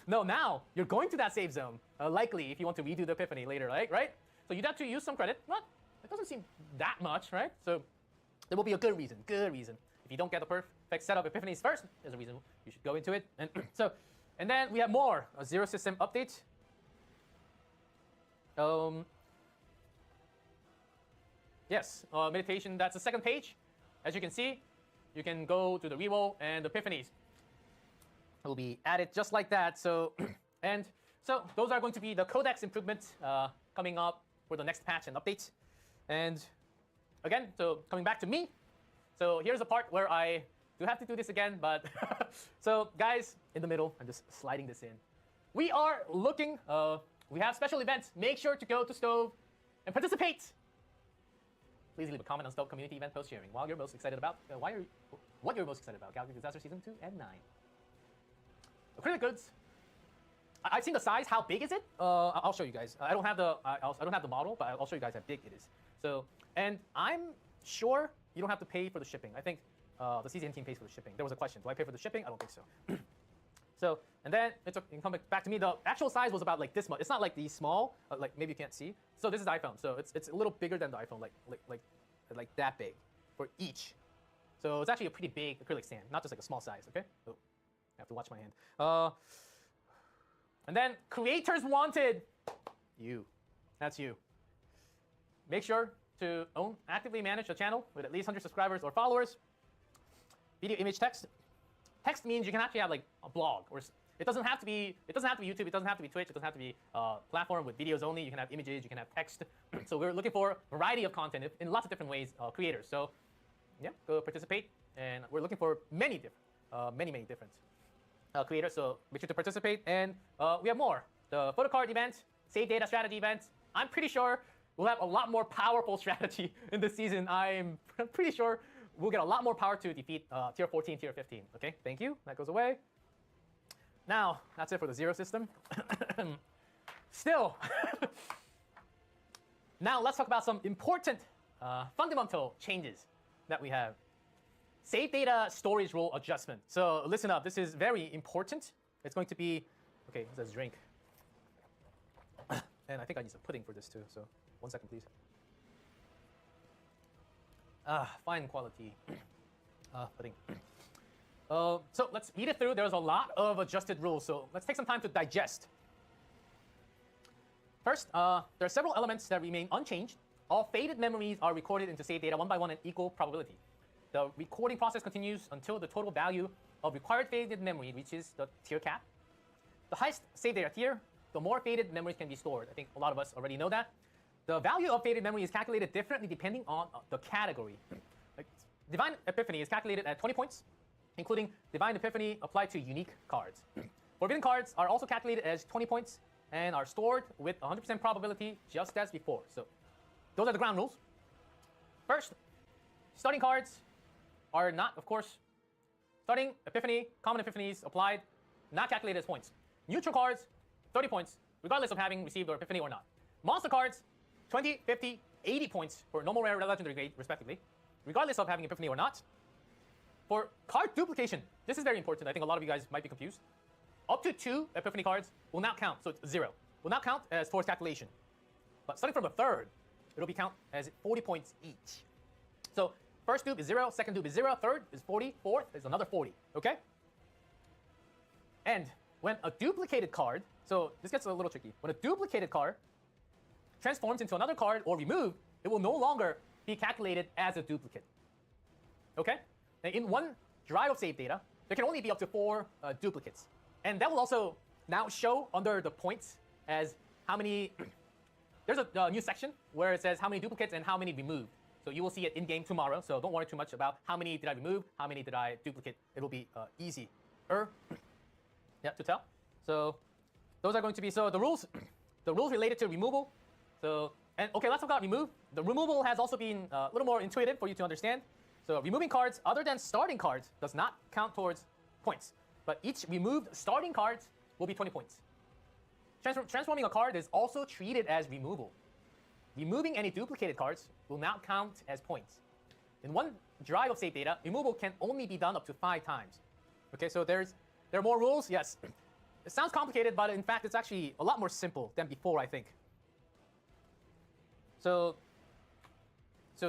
No, now you're going to that safe zone, likely if you want to redo the epiphany later, right? So you'd have to use some credit. What? It doesn't seem that much, right? So there will be a good reason. If you don't get the perfect set of epiphanies first, there's a reason you should go into it. And and then we have more Zero System update. Yes, meditation. That's the second page. As you can see, you can go to the reroll and the epiphanies will be added just like that. So and so those are going to be the codex improvements coming up for the next patch and update. And again, so coming back to me, so here's the part where I do have to do this again, but so guys, in the middle, I'm just sliding this in. We are looking, we have special events. Make sure to go to Stove and participate. Please leave a comment on Stove community event post sharing while you're most excited about, what you're most excited about, Galactic Disaster Season 2 and 9. Acrylic goods. I've seen the size. How big is it? I'll show you guys. I don't have the model, but I'll show you guys how big it is. So, and I'm sure you don't have to pay for the shipping. I think the CCN team pays for the shipping. There was a question. Do I pay for the shipping? I don't think so. So, and then it's come back to me. The actual size was about like this much. It's not like these small. Like maybe you can't see. So this is the iPhone. So it's a little bigger than the iPhone. Like that big for each. So it's actually a pretty big acrylic stand, not just like a small size. Okay. Oh, I have to watch my hand. And then creators wanted. You. That's you. Make sure to actively manage a channel with at least 100 subscribers or followers. Video, image, text. Text means you can actually have like a blog, or it doesn't have to be YouTube, it doesn't have to be Twitch, it doesn't have to be platform with videos only. You can have images, you can have text. So we're looking for a variety of content in lots of different ways, creators. So yeah, go participate, and we're looking for many different creators. So make sure to participate, and we have more. The photo card event, save data strategy event. I'm pretty sure we'll have a lot more powerful strategy in this season. I'm pretty sure we'll get a lot more power to defeat tier 14, tier 15. Okay, thank you. That goes away. Now, that's it for the Zero System. Still, now let's talk about some important fundamental changes that we have. Save data storage rule adjustment. So listen up, this is very important. It's going to be, okay, it says drink. And I think I need some pudding for this too, so 1 second, please. Fine quality pudding. So let's read it through. There's a lot of adjusted rules, so let's take some time to digest. First, there are several elements that remain unchanged. All faded memories are recorded into save data one by one at equal probability. The recording process continues until the total value of required faded memory reaches the tier cap. The highest save data tier, the more faded memories can be stored. I think a lot of us already know that. The value of faded memory is calculated differently depending on the category. Like, Divine Epiphany is calculated at 20 points, including Divine Epiphany applied to unique cards. Forbidden cards are also calculated as 20 points and are stored with 100% probability just as before. So those are the ground rules. First, starting cards are not, of course, starting Epiphany, common Epiphanies applied, not calculated as points. Neutral cards, 30 points, regardless of having received an Epiphany or not. Monster cards, 20, 50, 80 points for normal, rare, legendary grade, respectively, regardless of having Epiphany or not. For card duplication, this is very important. I think a lot of you guys might be confused. Up to 2 Epiphany cards will not count, so it's 0. Will not count as towards calculation. But starting from a third, it'll be count as 40 points each. So first dupe is 0, second dupe is 0, third is 40, fourth is another 40, okay? And when a duplicated card, so this gets a little tricky. When a duplicated card transforms into another card or removed, it will no longer be calculated as a duplicate, okay? And in one drive of save data, there can only be up to 4 duplicates. And that will also now show under the points as how many, there's a new section where it says how many duplicates and how many removed. So you will see it in-game tomorrow, so don't worry too much about how many did I remove, how many did I duplicate. It'll be easier to tell. So those are going to be, so the rules related to removal. So, and okay, let's talk about remove. The removal has also been a little more intuitive for you to understand. So removing cards other than starting cards does not count towards points. But each removed starting cards will be 20 points. Transforming a card is also treated as removal. Removing any duplicated cards will not count as points. In one drive of save data, removal can only be done up to 5 times. Okay, so there are more rules, yes. It sounds complicated, but in fact, it's actually a lot more simple than before, I think. So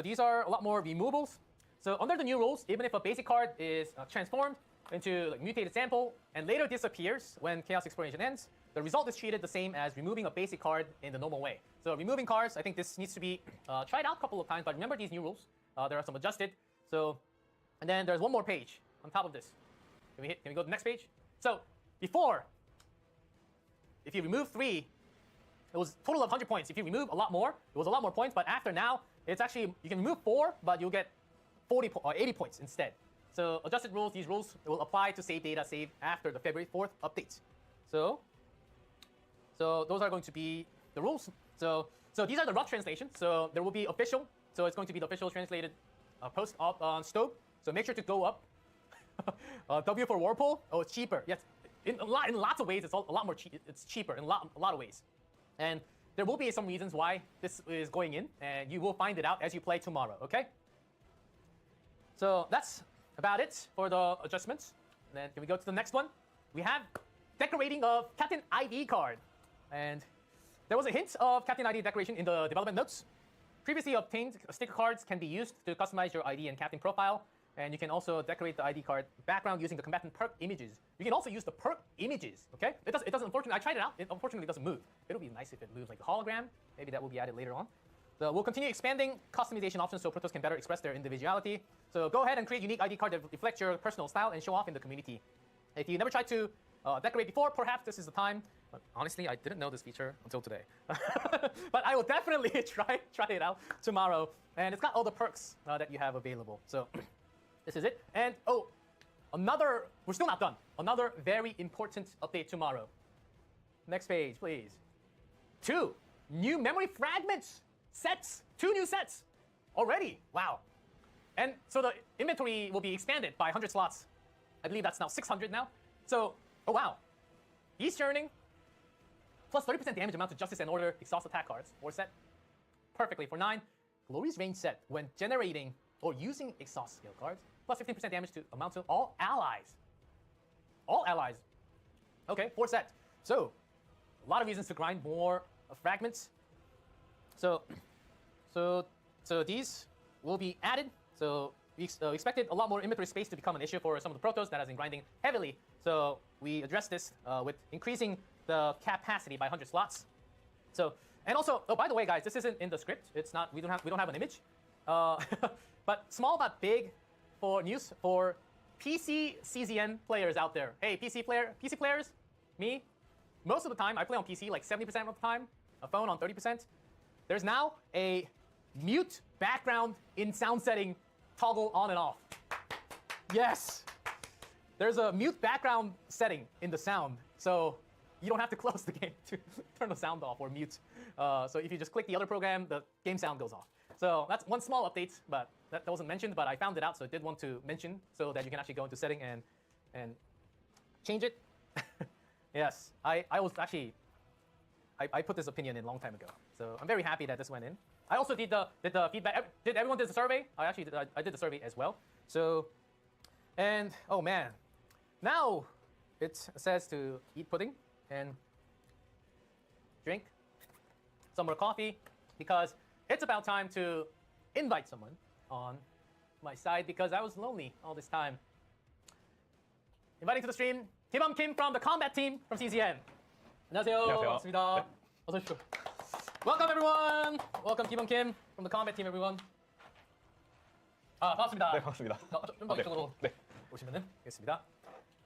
these are a lot more removals. So under the new rules, even if a basic card is transformed into like mutated sample and later disappears when Chaos Exploration ends, the result is treated the same as removing a basic card in the normal way. So removing cards, I think this needs to be tried out a couple of times, but remember these new rules. There are some adjusted. So, and then there's one more page on top of this. Can we go to the next page? So before, if you remove 3, it was a total of 100 points. If you remove a lot more, it was a lot more points. But after now, it's actually, you can remove 4, but you'll get 80 points instead. So adjusted rules, these rules will apply to save data saved after the February 4th update. So those are going to be the rules. So these are the rough translations. So there will be official. So it's going to be the official translated post up on Stove. So make sure to go up. W for Whirlpool. Oh, it's cheaper. Yes, in lots of ways, it's a lot more cheap. It's cheaper in a lot of ways. And there will be some reasons why this is going in, and you will find it out as you play tomorrow. Okay. So that's about it for the adjustments. And then can we go to the next one? We have decorating of Captain ID card. And there was a hint of Captain ID decoration in the development notes. Previously obtained sticker cards can be used to customize your ID and Captain profile. And you can also decorate the ID card background using the combatant perk images. You can also use the perk images, okay? It doesn't, unfortunately, I tried it out. It unfortunately doesn't move. It'll be nice if it moves like the hologram. Maybe that will be added later on. So we'll continue expanding customization options so Protoss can better express their individuality. So go ahead and create unique ID card that reflects your personal style and show off in the community. If you never tried to decorate before, perhaps this is the time. But honestly, I didn't know this feature until today. But I will definitely try it out tomorrow. And it's got all the perks that you have available. So this is it. And oh, we're still not done. Another very important update tomorrow. Next page, please. 2 new memory fragments sets. 2 new sets already. Wow. And so the inventory will be expanded by 100 slots. I believe that's now 600 now. So, oh wow. Beast Churning plus 30% damage amount to Justice and Order exhaust attack cards. 4 set. Perfectly for 9. Glorious range set when generating or using exhaust skill cards. Plus 15% damage to amount to all allies. All allies. Okay, 4 set. So, a lot of reasons to grind more fragments. So these will be added. So we expected a lot more inventory space to become an issue for some of the Protoss that has been grinding heavily. So we addressed this with increasing the capacity by 100 slots. So, and also, oh, by the way, guys, this isn't in the script. It's not. We don't have an image. But small but big for news for PC CZN players out there. Hey, PC players, me. Most of the time, I play on PC like 70% of the time. A phone on 30%. There's now a mute background in sound setting toggle on and off. Yes. there's a mute background setting in the sound, so you don't have to close the game to turn the sound off or mute. So if you just click the other program, the game sound goes off. So that's one small update, but that wasn't mentioned, but I found it out, so I did want to mention so that you can actually go into setting and change it. Yes, I was actually, I put this opinion in a long time ago. So I'm very happy that this went in. I also did the feedback. Did everyone did the survey? I actually did, I did the survey as well. So, and oh man, now it says to eat pudding and drink some more coffee because it's about time to invite someone on my side because I was lonely all this time. Inviting to the stream, Kim from the combat team from CCN. 안녕하세요. 안녕하세요. 반갑습니다. 네. 어서 오십시오. Welcome everyone. Welcome Kim from the combat team everyone. 아 반갑습니다. 네, 반갑습니다. 좀 더 네. 이쪽으로 네. 오시면은 되겠습니다.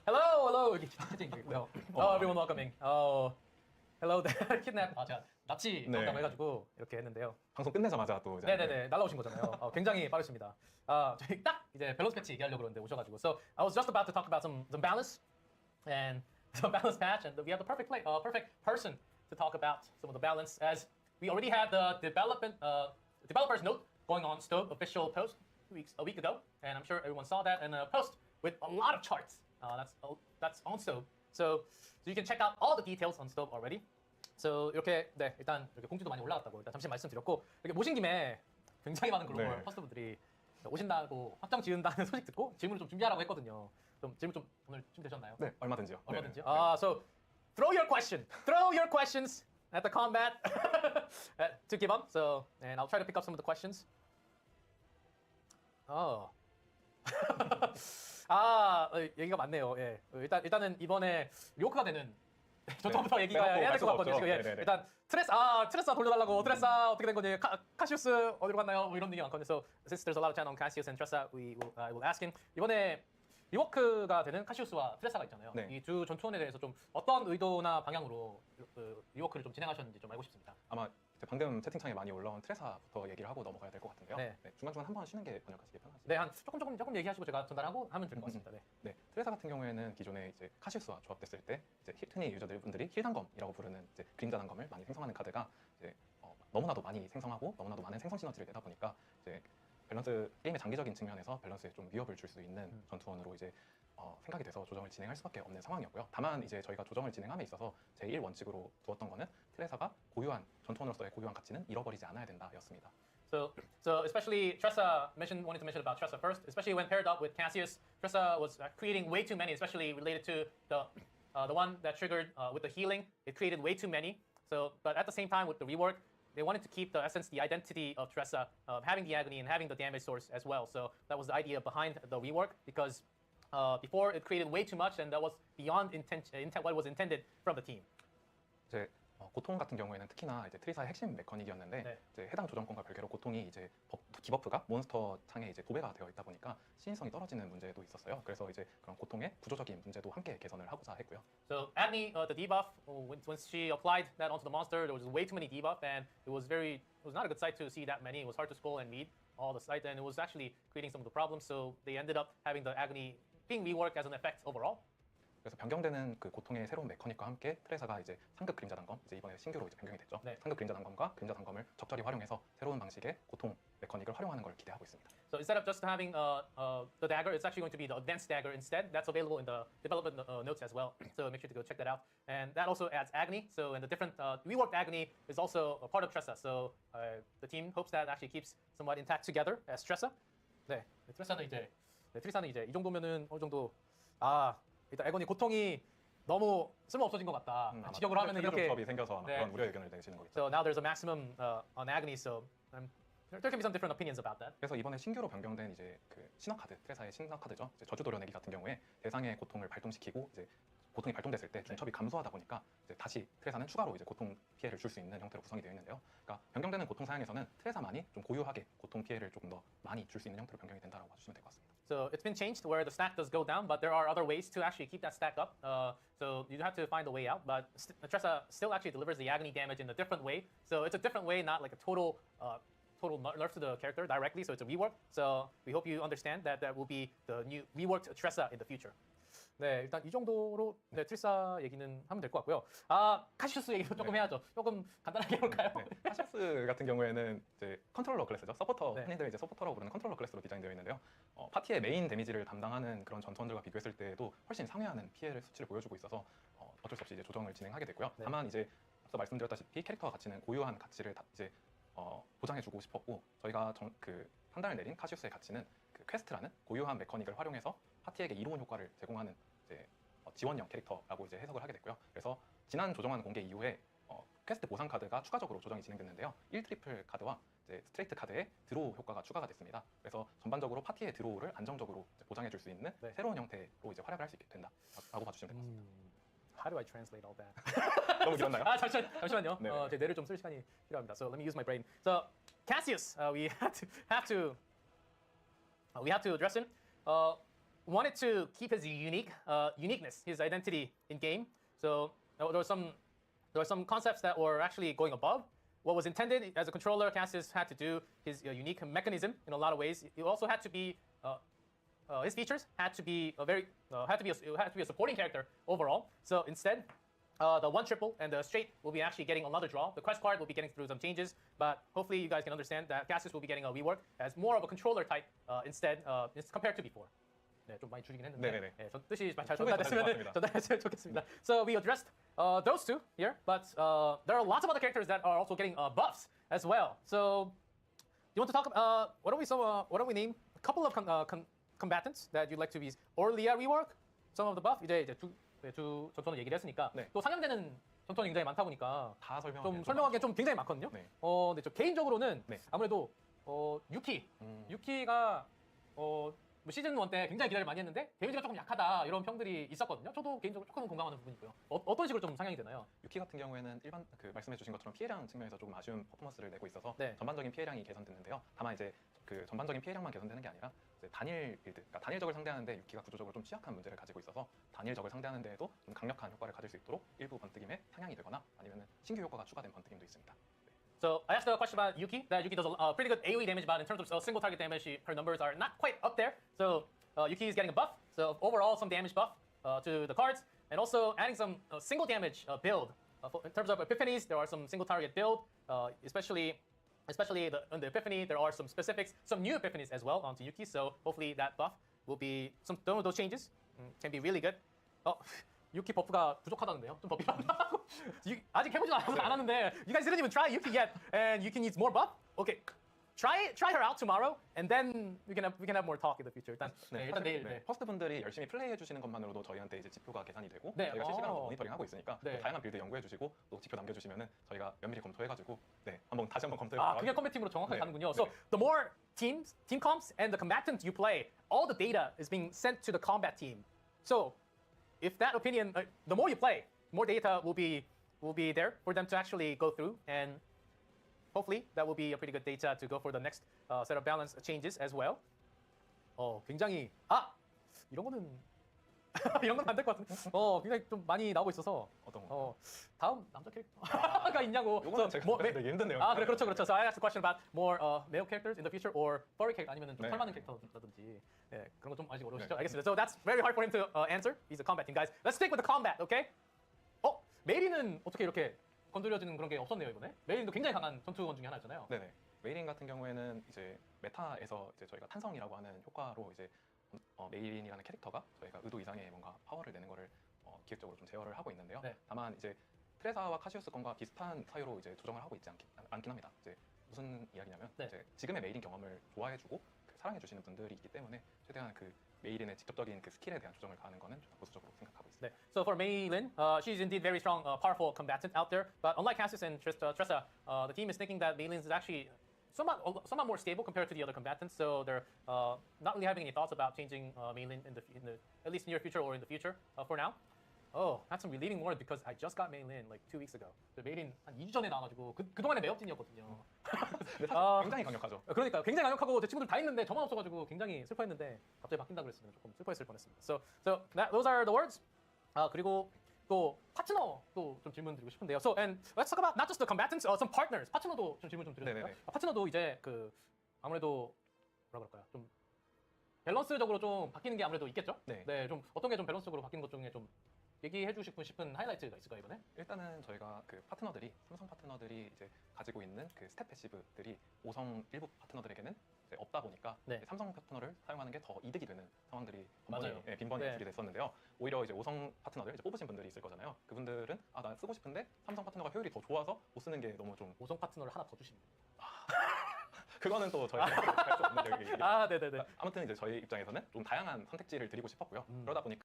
Hello 여기 채팅 있고요. Everyone welcoming. Hello there. kidnap. 제가 납치 네. 당했다고 해가지고 이렇게 했는데요. 방송 끝내자마자 또 이제 네네네 날라오신 거잖아요. 굉장히 빠르십니다. 저희 딱 이제 밸런스 패치 얘기하려고 그러는데 오셔가지고. So I was just about to talk about some balance and some balance patch, and we have the perfect person to talk about some of the balance, as we already had the developers note going on Stove official post a week ago, and I'm sure everyone saw that, and a post with a lot of charts. That's on Stove, so you can check out all the details on Stove already. So 이렇게 네 일단 이렇게 공지도 많이 올라왔다고 일단 잠시 말씀드렸고, 이렇게 모신 김에 굉장히 많은 글로벌 네. 퍼스트분들이 오신다고 확정 지은다는 소식 듣고 질문을 좀 준비하라고 했거든요. 좀 질문 좀 오늘 준비되셨나요? 네, 얼마든지요. 얼마든지요? 네. So throw your questions at the combat to give up. So and I'll try to pick up some of the questions. 얘기가 많네요. 예. 일단은 이번에 리오크가 되는 저부터 얘기가 빼놓고 해야 될 것 갈 수가 같거든요. 없죠. 예. 네네네. 일단 트레사 돌려달라고. 트레사 어떻게 된 거니? 카시우스 어디로 갔나요? 뭐 이런 얘기 많거든요. So since there's a lot of channel on Cassius and Tressa, I will ask him. 이번에 리워크가 되는 카시우스와 트레사가 있잖아요. 네. 이 두 전투원에 대해서 좀 어떤 의도나 방향으로 리워크를 좀 진행하셨는지 좀 알고 싶습니다. 아마 이제 방금 채팅창에 많이 올라온 트레사부터 얘기를 하고 넘어가야 될 것 같은데요. 네. 중간중간 한 번 쉬는 게 번역하시기 편하시죠. 네, 한 조금 얘기하시고 제가 전달하고 하면 될 것 같습니다. 네. 네, 트레사 같은 경우에는 기존에 이제 카시우스와 조합됐을 때 이제 흔히 유저들분들이 힐 단검이라고 부르는 이제 그림자 단검을 많이 생성하는 카드가 이제 너무나도 많이 생성하고 너무나도 많은 생성 시너지를 내다 보니까 이제 밸런스 게임의 장기적인 측면에서 밸런스에 좀 위협을 줄 수 있는 전투원으로 이제 생각이 돼서 조정을 진행할 수밖에 없는 상황이었고요. 다만 이제 저희가 조정을 진행함에 있어서 제1 원칙으로 두었던 거는 트레사가 고유한 전투원으로서의 고유한 가치는 잃어버리지 않아야 된다였습니다. So especially Tressa wanted to mention about Tressa first, especially when paired up with Cassius. Tressa was creating way too many, especially related to the one that triggered with the healing. It created way too many. So, but at the same time with the rework, they wanted to keep the essence, the identity of Tressa, having the agony and having the damage source as well. So that was the idea behind the rework, because before it created way too much, and that was beyond what was intended from the team. 이제 고통 같은 경우에는 특히나 이제 트리사의 핵심 메커닉이었는데 네. 이제 해당 조정권과 별개로 고통이 이제 디버프가 몬스터 창에 이제 도배가 되어 있다 보니까 시인성이 떨어지는 문제도 있었어요. 그래서 이제 그런 고통의 구조적인 문제도 함께 개선을 하고자 했고요. So Agni, the debuff, when she applied that onto the monster, there was way too many debuff, and it was not a good sight to see that many. It was hard to scroll and read all the sight, and it was actually creating some of the problems. So they ended up having the Agni being reworked as an effect overall. 그래서 변경되는 그 고통의 새로운 메커닉과 함께 트레사가 이제 상급 그림자 단검, 이제 이번에 신규로 이제 변경이 됐죠. 네. 상급 그림자 단검과 그림자 단검을 적절히 활용해서 새로운 방식의 고통 메커닉을 활용하는 걸 기대하고 있습니다. So instead of just having the dagger, it's actually going to be the advanced dagger instead. That's available in the development notes as well. So make sure to go check that out. And that also adds Agni. So and the different reworked Agni is also a part of Tressa. So the team hopes that actually keeps somewhat intact together as Tressa. 네, 트레사는 이제 이 정도면은 어느 정도 일단 에건이 고통이 너무 쓸모 없어진 것 같다. 직역으로 하면은 이렇게. 조합이 생겨서 네. 그런 우려 의견을 내시는 거겠죠. So now there's a maximum on Agni. So there can be some different opinions about that. 그래서 이번에 신규로 변경된 이제 그 신화 카드, 트레사의 신화 카드죠. 이제 저주 도려내기 같은 경우에 대상의 고통을 발동시키고 이제 고통이 발동됐을 때 중첩이 감소하다 보니까 이제 다시 트레사는 추가로 이제 고통 피해를 줄 수 있는 형태로 구성이 되어 있는데요. 그러니까 변경되는 고통 사양에서는 트레사만이 좀 고유하게 고통 피해를 조금 더 많이 줄 수 있는 형태로 변경이 된다고 봐주시면 될 것 같습니다. So it's been changed where the stack does go down, but there are other ways to actually keep that stack up. So you have to find a way out. But Tressa still actually delivers the agony damage in a different way. So it's a different way, not like a total nerf to the character directly. So it's a rework. So we hope you understand that that will be the new reworked Tressa in the future. 네, 일단 이 정도로 네, 트리사 얘기는 하면 될 것 같고요. 카시우스 얘기도 조금 해야죠. 조금 간단하게 해볼까요? 네, 카시우스 같은 경우에는 이제 컨트롤러 클래스죠. 서포터, 네. 흔히들 이제 서포터라고 부르는 컨트롤러 클래스로 디자인되어 있는데요. 파티의 메인 데미지를 담당하는 그런 전투원들과 비교했을 때에도 훨씬 상회하는 피해를 수치를 보여주고 있어서 어쩔 수 없이 이제 조정을 진행하게 됐고요. 네. 다만 이제 앞서 말씀드렸다시피 캐릭터 가치는 고유한 가치를 이제 보장해주고 싶었고 저희가 그 판단을 내린 카시우스의 가치는 그 퀘스트라는 고유한 메커닉을 활용해서 파티에게 이로운 효과를 제공하는 이제 지원형 캐릭터라고 이제 해석을 하게 됐고요. 그래서 지난 조정안 공개 이후에 퀘스트 보상 카드가 추가적으로 조정이 진행됐는데요. 1트리플 카드와 이제 스트레이트 카드에 드로우 효과가 추가가 됐습니다. 그래서 전반적으로 파티의 드로우를 안정적으로 보장해줄 수 있는 네. 새로운 형태로 이제 활약을 할 수 있게 된다라고 봐주시면 될 것 같습니다. How do I translate all that? 너무 길었나요? 잠시만요. 네. 제 뇌를 좀 쓸 시간이 필요합니다. So let me use my brain. So Cassius, we have to address him. Wanted to keep his uniqueness, his identity in game. So there were some concepts that were actually going above what was intended. As a controller, Cassius had to do his unique mechanism in a lot of ways. It also had to be his features had to be a supporting character overall. So instead, the 1 triple and the straight will be actually getting another draw. The quest card will be getting through some changes, but hopefully you guys can understand that Cassius will be getting a rework as more of a controller type instead compared to before. 네, 좀 많이 줄이긴 했는데 네네네. 네, 뜻이 잘 충분히 전달됐으면 전달됐습니다. 좋겠습니다. So we addressed those two here, but there are lots of other characters that are also getting buffs as well. So you want to talk about why don't we name a couple of combatants that you'd like to be or Leah rework some of the buff 이제 두 전투는 얘기를 했으니까 네. 또 상영되는 전투는 굉장히 많다 보니까 다 좀 설명하기가 좀 굉장히 많거든요. 네. 근데 저 개인적으로는 네. 아무래도 유키가 뭐 시즌 1 때 굉장히 기대를 많이 했는데 데미지가 조금 약하다 이런 평들이 있었거든요. 저도 개인적으로 조금은 공감하는 부분이고요. 어떤 식으로 좀 상향이 되나요? 유키 같은 경우에는 일반 말씀해주신 것처럼 피해량 측면에서 조금 아쉬운 퍼포먼스를 내고 있어서 네. 전반적인 피해량이 개선됐는데요. 다만 이제 그 전반적인 피해량만 개선되는 게 아니라 이제 단일 빌드, 그러니까 단일적을 상대하는데 유키가 구조적으로 좀 취약한 문제를 가지고 있어서 단일적을 상대하는 데에도 좀 강력한 효과를 가질 수 있도록 일부 번뜩임에 상향이 되거나 아니면 신규 효과가 추가된 번뜩임도 있습니다. So I asked a question about Yuki. That Yuki does a pretty good AoE damage, but in terms of single target damage, her numbers are not quite up there. So Yuki is getting a buff. So overall, some damage buff to the cards, and also adding some single damage build. In terms of epiphanies, there are some single target build, especially in the epiphany. There are some specifics, some new epiphanies as well onto Yuki. So hopefully that buff will be some of those changes can be really good. 유키 버프가 부족하다는데요. 좀 더 필요하다고. 아직 해보지 않았는데 you guys didn't even try Yuki yet, and Yuki needs more buff. Okay, try her out tomorrow, and then we can have more talk in the future. 일단 일단 내일. 네. 퍼스트 분들이 열심히 플레이해 주시는 것만으로도 저희한테 이제 지표가 계산이 되고 네. 저희가 실시간으로 모니터링하고 있으니까 네. 또 다양한 빌드 연구해 주시고 또 지표 남겨주시면은 저희가 면밀히 검토해가지고 다시 한번 검토해 그게 컴뱃 팀으로 정확하게 네. 가는군요. So the more team comps and the combatants you play, all the data is being sent to the combat team. So if that opinion, the more you play, more data will be there for them to actually go through, and hopefully that will be a pretty good data to go for the next set of balance changes as well. 굉장히 이런 거는 이런 건 안 될 것 같은데. 굉장히 좀 많이 나오고 있어서. 어떤 거? 다음 남자 캐릭터가 있냐고. 요거는 제가 되게 힘든 내용. 그렇죠. So I asked a question about more male characters in the future or furry character 아니면 좀 네. 털 많은 캐릭터라든지. 네, 그런 거 좀 아직 어려우시죠? 알겠습니다. So that's very hard for him to answer. He's a combat team, guys. Let's stick with the combat, okay? 메이리는 어떻게 이렇게 건드려지는 그런 게 없었네요 이번에. 메이린도 굉장히 강한 전투원 중에 하나였잖아요. 네네. 메이린 같은 경우에는 이제 메타에서 이제 저희가 탄성이라고 하는 효과로 이제 메이린이라는 캐릭터가 저희가 의도 이상의 뭔가 파워를 내는 거를 기획적으로 좀 제어를 하고 있는데요. 네. 다만 이제 트레사와 카시우스 건과 비슷한 사유로 이제 조정을 하고 있지 않긴 합니다. 이제 무슨 이야기냐면 네. 이제 지금의 메이린 경험을 좋아해주고 사랑해주시는 분들이 있기 때문에 최대한 그 메이린의 직접적인 그 스킬에 대한 조정을 가하는 거는 좀 보수적으로 생각하고 있습니다. 네. So for Mei Lin, she's indeed very strong, powerful combatant out there. But unlike Cassius and Tressa, the team is thinking that Mei Lin is actually somewhat more stable compared to the other combatants. So they're not really having any thoughts about changing Mei Lin in the at least near future or in the future for now. That's some relieving word because I just got Mei Lin like 2 weeks ago. Mei Lin 한 2주 전에 나와가지고 그동안에 매업진이었거든요. 굉장히 강력하죠. 그러니까 굉장히 강력하고 제 친구들 다 있는데 저만 없어가지고 굉장히 슬퍼했는데 갑자기 바뀐다 그랬으면 조금 슬퍼했을 뻔했습니다. So those are the words. 그리고 또 파트너도 좀 질문 드리고 싶은데요. So and let's talk about not just the combatants, some partners. 파트너도 좀 질문 좀 드려도 될까요? 네네네. 파트너도 이제 아무래도 뭐라 그럴까요? 좀 밸런스적으로 좀 바뀌는 게 아무래도 있겠죠? 네. 좀 어떤 게 좀 밸런스적으로 바뀌는 것 중에 좀 얘기해 주시고 싶은 하이라이트가 있을까요, 이번에? 일단은 저희가 그 파트너들이 삼성 파트너들이 이제 가지고 있는 그 스탯 패시브들이 5성 일부 파트너들에게는 이제 없다 보니까 네. 이제 삼성 파트너를 사용하는 게 더 이득이 되는 상황들이 맞아요. 빈번히 네. 연출이 됐었는데요. 오히려 이제 5성 파트너를 이제 뽑으신 분들이 있을 거잖아요. 그분들은 아, 나 쓰고 싶은데 삼성 파트너가 효율이 더 좋아서 못 쓰는 게 너무 좀 5성 파트너를 하나 더 주시면. 그거는 또 저희가 할수 없는 얘기이기 아, 네네네. 아무튼 이제 저희 입장에서는 좀 다양한 선택지를 드리고 싶었고요. 그러다 보니까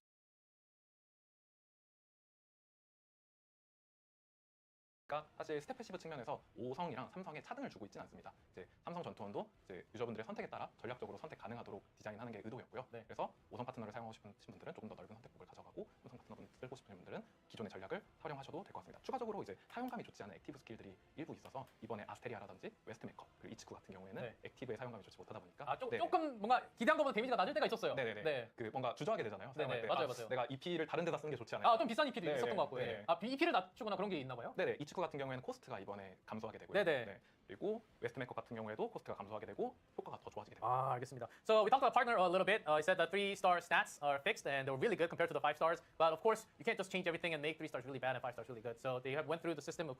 사실 스텝 패시브 측면에서 5성이랑 삼성에 차등을 주고 있지는 않습니다. 이제 삼성 전투원도 이제 유저분들의 선택에 따라 전략적으로 선택 가능하도록 디자인하는 게 의도였고요. 네. 그래서 5성 파트너를 사용하고 싶은 분들은 조금 더 넓은 선택폭을 가져가고 5성 파트너를 쓰고 싶은 분들은 기존의 전략을 활용하셔도 될 것 같습니다. 추가적으로 이제 사용감이 좋지 않은 액티브 스킬들이 일부 있어서 이번에 아스테리아라든지 웨스트 메커 그리고 이치쿠 같은 경우에는 네. 액티브의 사용감이 좋지 못하다 보니까 아, 네네. 조금 뭔가 기대한 것보다 데미지가 낮을 때가 있었어요. 네네네. 네. 그 뭔가 주저하게 되잖아요. 사용할 네네. 때 맞아요, 아, 맞아요. 내가 EP를 다른 데다 쓰는 게 좋지 않을까. 아, 좀 비싼 EP도 네네. 있었던 것 같고요. 네네. 아, EP를 낮추거나 그런 게 있나 봐요? 네네. 이치쿠 같은 경우에는 코스트가 이번에 감소하게 되고요. 네네. 네. 그리고 웨스트 메커 같은 경우에도 코스트가 감소하게 되고 효과가 더 좋아지게 됩니다. 아, 알겠습니다. So we talked about partner a little bit. He said the 3-star stats are fixed and they're really good compared to the 5 stars. But of course, you can't just change everything and make 3 stars really bad and 5 stars really good. So they have went through the system of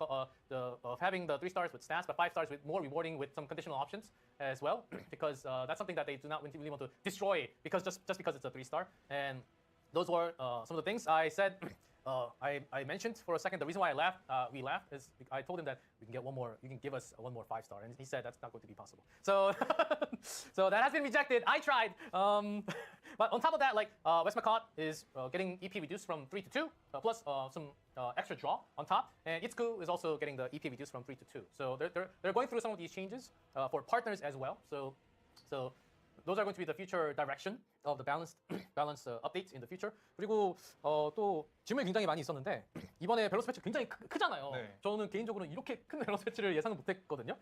having the 3 stars with stats, but 5 stars with more rewarding with some conditional options as well, because that's something that they do not really want to destroy because just because it's a 3-star. And those were some of the things I said. I mentioned for a second the reason why we laughed is I told him that we can get one more. You can give us one more 5-star, and he said that's not going to be possible. So, so that has been rejected. I tried, but on top of that, like West McCott is getting EP reduced from 3 to 2, plus some extra draw on top, and Itsuku is also getting the EP reduced from 3 to 2. So they're going through some of these changes for partners as well. So those are going to be the future direction of the balance updates in the future. 그리고 또 질문이 굉장히 많이 있었는데 이번에 밸런스 패치 굉장히 크잖아요. 네. 저는 개인적으로 이렇게 큰 밸런스 패치를 예상을 못했거든요.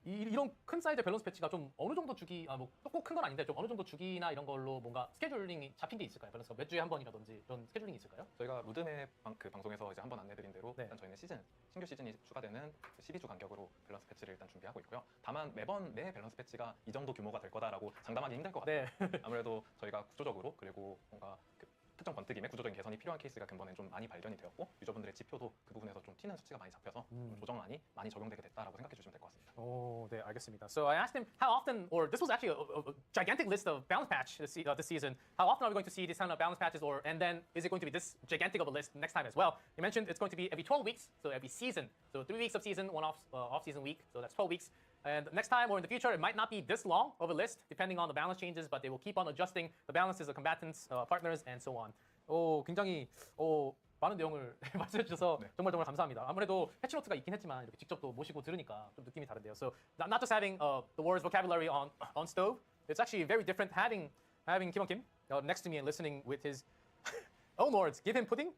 이런 큰 사이즈의 밸런스 패치가 좀 어느 정도 주기, 꼭 큰 건 아닌데 좀 어느 정도 주기나 이런 걸로 뭔가 스케줄링이 잡힌 게 있을까요? 밸런스가 몇 주에 한 번이라든지 이런 스케줄링이 있을까요? 저희가 루드맵 그 방송에서 이제 한번 안내드린 대로 네. 일단 저희는 신규 시즌이 추가되는 12주 간격으로 밸런스 패치를 일단 준비하고 있고요. 다만 매 밸런스 패치가 이 정도 규모가 될 거다라고 장담하기 힘들 것 같아요. 네. 아무래도 저희가 구조적으로 그리고 뭔가 그 특정 번뜩임에 구조적인 개선이 필요한 케이스가 근본에 좀 많이 발견이 되었고 유저분들의 지표도 그 부분에서 좀 튀는 수치가 많이 잡혀서 좀 조정안이 많이 적용되게 됐다라고 생각해 주시면 될 것 같습니다. Oh, 네, 알겠습니다. So I asked him how often, or this was actually a gigantic list of balance patch this season. How often are we going to see these kind of balance patches, and then is it going to be this gigantic of a list next time as well? You mentioned it's going to be every 12 weeks, so every season. So 3 weeks of season, one off-season week, so that's 12 weeks. And next time or in the future, it might not be this long of a list, depending on the balance changes, but they will keep on adjusting the balances of combatants, partners, and so on. 굉장히 많은 내용을 말씀해 주셔서 네. 정말 감사합니다. 아무래도 패치노트가 있긴 했지만 이렇게 직접 또 모시고 들으니까 좀 느낌이 다른데요. So not just having the words vocabulary on stove, it's actually very different having Kim Kim next to me and listening with his own words. Give him pudding.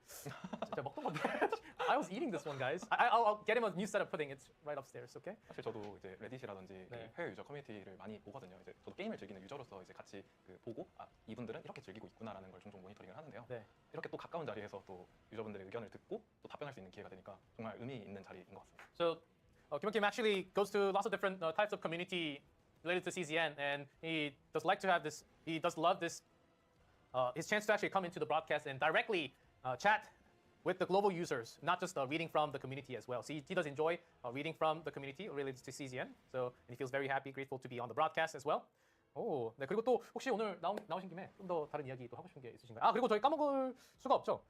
진짜 먹던 건데. I was eating this one, guys. I'll get him a new set of pudding. It's right upstairs, okay? 사실 저도 이제 레딧이라든지 네. 그 해외 유저 커뮤니티를 많이 보거든요. 이제 저도 게임을 즐기는 유저로서 이제 같이 그 보고 이분들은 이렇게 즐기고 있구나라는 걸 종종 모니터링을 하는데요. 네. 이렇게 또 가까운 자리에서 또 유저분들의 의견을 듣고 또 답변할 수 있는 기회가 되니까 정말 의미 있는 자리인 것 같습니다. So Kim Kim actually goes to lots of different types of community related to CZN, and he does like to have this. He does love this. His chance to actually come into the broadcast and directly chat with the global users, not just reading from the community as well. So he does enjoy reading from the community related to CZN. So and he feels very happy, grateful to be on the broadcast as well. 네, 그리고 또 혹시 오늘 나오신 김에 좀 더 다른 이야기 또 하고 싶은 게 있으신가요? 그리고 저희 까먹을 수가 없죠.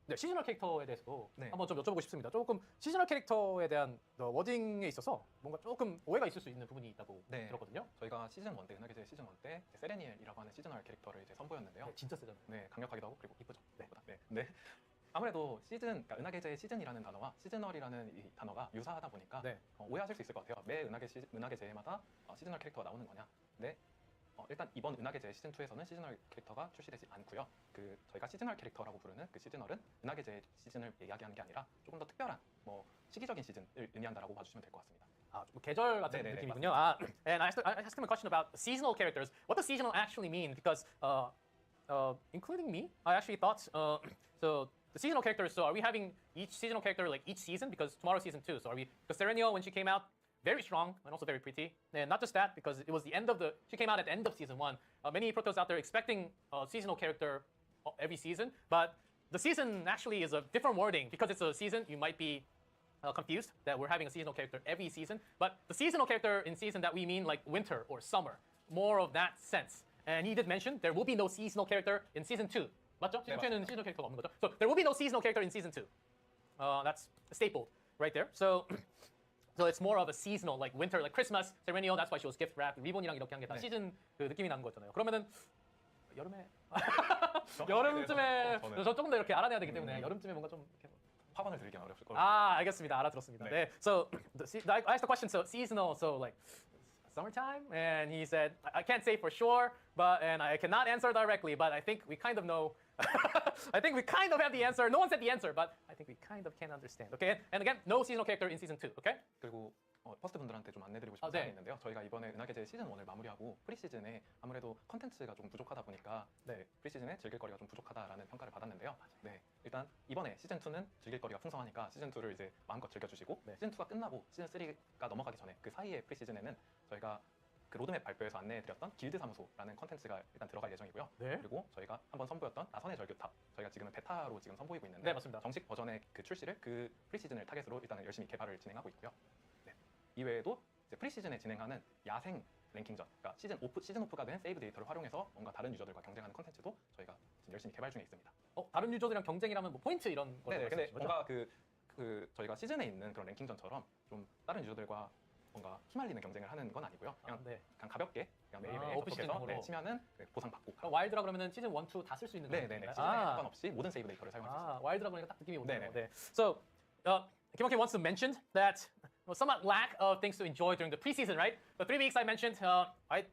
네, 시즈널 캐릭터에 대해서도 네. 한번 좀 여쭤보고 싶습니다. 조금 시즈널 캐릭터에 대한 워딩에 있어서 뭔가 조금 오해가 있을 수 있는 부분이 있다고 네. 들었거든요. 저희가 시즌 1 때 은하계제 시즌 1 때 세레니엘이라고 하는 시즈널 캐릭터를 이제 선보였는데요. 네, 진짜 세잖아요. 네, 강력하기도 하고 그리고 이쁘죠. 네. 아무래도 그러니까 은하계제의 시즌이라는 단어와 시즈널이라는 이 단어가 유사하다 보니까 네. 오해하실 수 있을 것 같아요. 매 은하계제마다 시즈널 캐릭터가 나오는 거냐? 네. 일단 이번 은하계제 시즌 2에서는 시즈널 캐릭터가 출시되지 않고요. 그 저희가 시즈널 캐릭터라고 부르는 그 시즈널은 은하계제 시즌을 이야기하는 게 아니라 조금 더 특별한 시기적인 시즌을 의미한다라고 봐주시면 될 것 같습니다. 뭐 계절 같은 네네네, 느낌이군요. And I asked him a question about seasonal characters. What does seasonal actually mean? Because including me, I actually thought so. The seasonal characters. So are we having each seasonal character like each season? Because tomorrow's season 2. So are we? Because Serenio, when she came out, very strong and also very pretty. And not just that, because it was the end of she came out at the end of season 1. Many Protos out there expecting a seasonal character every season, but the season actually is a different wording. Because it's a season, you might be confused that we're having a seasonal character every season. But the seasonal character in season that we mean like winter or summer, more of that sense. And he did mention there will be no seasonal character in season 2. 맞죠? 시즌 2에는 seasonal character가 없는 거죠. So there will be no seasonal character in season 2. That's a staple right there. So it's more of a seasonal, like winter, like Christmas, ceremonial. That's why she was gift wrapped. 리본이랑 이렇게 한 게 다 시즌 그 느낌이 나는 거잖아요. 그러면은 여름에 여름쯤에 저 조금 더 이렇게 알아내야 되기 때문에 여름쯤에 뭔가 좀 이렇게 확언을 드리긴 어렵을 거예요. 아, 알겠습니다. 알아들었습니다. 네. So I asked the question. So seasonal. So like summertime, and he said I can't say for sure, and I cannot answer directly, but I think we kind of know. I think we kind of have the answer. No one said the answer, but I think we kind of can understand. Okay. And again, no seasonal character in season 2. Okay. 그리고 퍼스트 분들한테 좀 안내드리고 싶은 사항이 있는데요. 저희가 이번에 은하계제 시즌 1을 마무리하고 프리시즌에 아무래도 컨텐츠가 좀 부족하다 보니까 프리시즌에 즐길 거리가 좀 부족하다라는 평가를 받았는데요. 네, 일단 이번에 시즌 2는 즐길 거리가 풍성하니까 시즌 2를 이제 마음껏 즐겨주시고 시즌 2가 끝나고 시즌 3가 넘어가기 전에 그 사이에 프리시즌에는 저희가 그 로드맵 발표에서 안내해드렸던 길드 사무소라는 컨텐츠가 일단 들어갈 예정이고요. 네. 그리고 저희가 한번 선보였던 나선의 절규탑, 저희가 지금은 베타로 지금 선보이고 있는데 네, 맞습니다. 정식 버전의 그 출시를 그 프리시즌을 타겟으로 일단은 열심히 개발을 진행하고 있고요. 네. 이외에도 이제 프리시즌에 진행하는 야생 랭킹전, 그러니까 시즌 오프가 된 세이브 데이터를 활용해서 뭔가 다른 유저들과 경쟁하는 컨텐츠도 저희가 지금 열심히 개발 중에 있습니다. 다른 유저들이랑 경쟁이라면 뭐 포인트 이런 거 네, 근데 뭔가 그 저희가 시즌에 있는 그런 랭킹전처럼 좀 다른 유저들과 뭔가 휘말리는 경쟁을 하는 건 아니고요. 그냥, 그냥 가볍게 그냥 매일매일 접속해서 치면은 보상 받고. 와일드라 그러면 시즌 1, 2 다 쓸 수 있는 네네네. 시즌에 상관없이 모든 세이브 데이터를 사용할 수 있습니다. 와일드라 그러니까 딱 느낌이 오네요. 네. So, Kimaki wants to mention that somewhat lack of things to enjoy during the preseason, right? The 3 weeks I mentioned,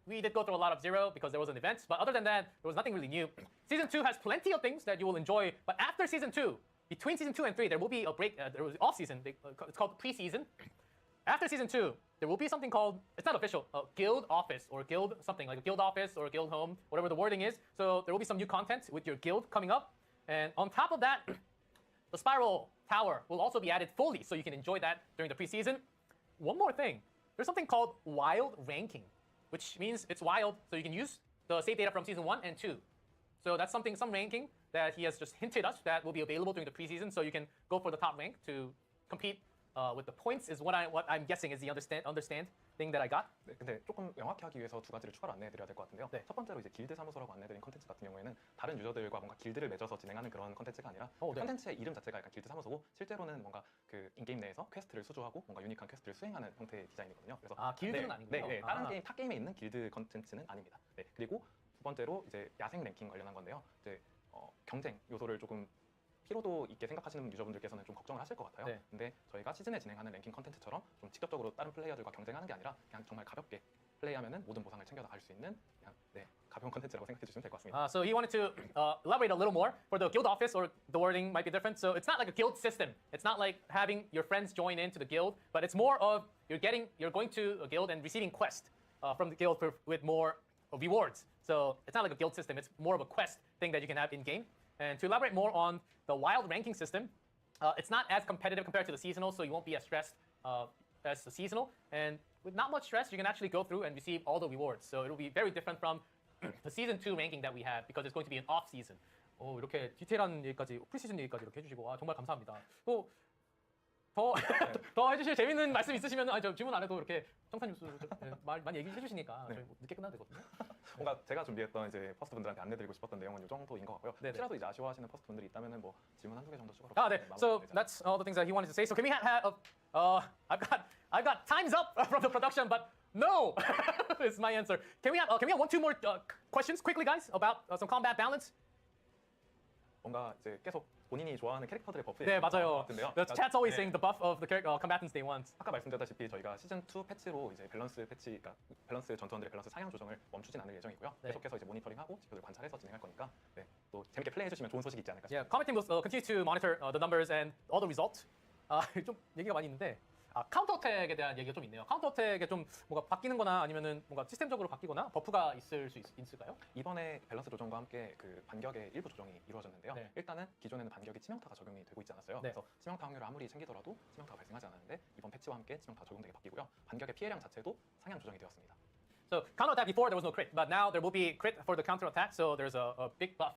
we did go through a lot of Zero because there was an event, but other than that, there was nothing really new. Season 2 has plenty of things that you will enjoy, but after Season 2, between Season 2 and 3, there will be a break, there was off-season, it's called preseason. After Season 2, there will be something called, it's not official, a guild office or guild something, like a guild office or a guild home, whatever the wording is. So there will be some new content with your guild coming up. And on top of that, the Spiral Tower will also be added fully, so you can enjoy that during the preseason. One more thing, there's something called wild ranking, which means it's wild, so you can use the save data from Season 1 and 2. So that's some ranking that he has just hinted us that will be available during the preseason, so you can go for the top rank to compete with the points is what I'm guessing is the understand thing that I got. 네, 근데 조금 명확히 하기 위해서 두 가지를 추가로 안내해드려야 될 것 같은데요. 첫 번째로 이제 길드 사무소라고 안내드린 컨텐츠 같은 경우에는 다른 유저들과 뭔가 길드를 맺어서 진행하는 그런 컨텐츠가 아니라 컨텐츠의 이름 자체가 약간 길드 사무소고 실제로는 뭔가 그 인게임 내에서 퀘스트를 수주하고 뭔가 유니크한 퀘스트를 수행하는 형태의 디자인이거든요. 그래서 길드는 아니고요. 네, 다른 게임 타 게임에 있는 길드 컨텐츠는 아닙니다. 네, 그리고 두 번째로 이제 야생 랭킹 관련한 건데요. 이제 경쟁 요소를 조금 피로도 있게 생각하시는 유저분들께서는 좀 걱정을 하실 것 같아요. 근데 저희가 시즌에 진행하는 랭킹 컨텐츠처럼 좀 직접적으로 다른 플레이어들과 경쟁하는 게 아니라 그냥 정말 가볍게 플레이하면은 모든 보상을 챙겨 나갈 수 있는 그냥 가벼운 컨텐츠라고 생각해 주시면 될 것 같습니다. So he wanted to elaborate a little more for the guild office, or the wording might be different. So it's not like a guild system. It's not like having your friends join into the guild, but it's more of you're going to a guild and receiving quests from the guild with more rewards. So it's not like a guild system. It's more of a quest thing that you can have in game. And to elaborate more on the wild ranking system, it's not as competitive compared to the seasonal, so you won't be as stressed as the seasonal. And with not much stress, you can actually go through and receive all the rewards. So it'll be very different from the season 2 ranking that we have because it's going to be an off season. 이렇게 디테일한 얘기까지, 프리시즌 얘기까지 이렇게 해주시고 정말 감사합니다. 또 더 해주실 재밌는 말씀 있으시면 저 질문 안 해도 이렇게 정산 뉴스 많이 얘기해 주시니까 저희 늦게 끝나도 되거든요. 뭔가 제가 준비했던 이제 퍼스트 분들한테 안내드리고 싶었던 내용은 이 정도인 것 같고요. 혹시라도 이제 아쉬워하시는 퍼스트 분들이 있다면은 뭐 질문 한두 개 정도 추가로. So that's all the things that he wanted to say. So can we have I've got time's up from the production, but no is my answer. Can we have 1-2 more questions quickly, guys, about some combat balance? 뭔가 이제 계속 본인이 좋아하는 캐릭터들의 버프. 네, 맞아요. The chat's always saying the buff of the combatants they want. 아까 말씀드렸다시피 저희가 시즌 2 패치로 이제 밸런스 패치, 그러니까 밸런스 전투원들의 밸런스 상향 조정을 멈추진 않을 예정이고요. 계속해서 이제 모니터링하고 지표들 관찰해서 진행할 거니까 또 재밌게 플레이해 주시면 좋은 소식이 있지 않을까 싶습니다. Comment team will continue to monitor the numbers and all the results. 좀 얘기가 많이 있는데 카운터 어택에 대한 얘기가 좀 있네요. 카운터 어택에 좀 뭔가 바뀌는거나 아니면은 뭔가 시스템적으로 바뀌거나 버프가 있을까요? 이번에 밸런스 조정과 함께 그 반격의 일부 조정이 이루어졌는데요. 네. 일단은 기존에는 반격이 치명타가 적용이 되고 있지 않았어요. 네. 그래서 치명타 확률을 아무리 챙기더라도 치명타가 발생하지 않았는데 이번 패치와 함께 치명타가 적용되게 바뀌고요. 반격의 피해량 자체도 상향 조정이 되었습니다. So counter attack before there was no crit, but now there will be crit for the counter attack. So there's a big buff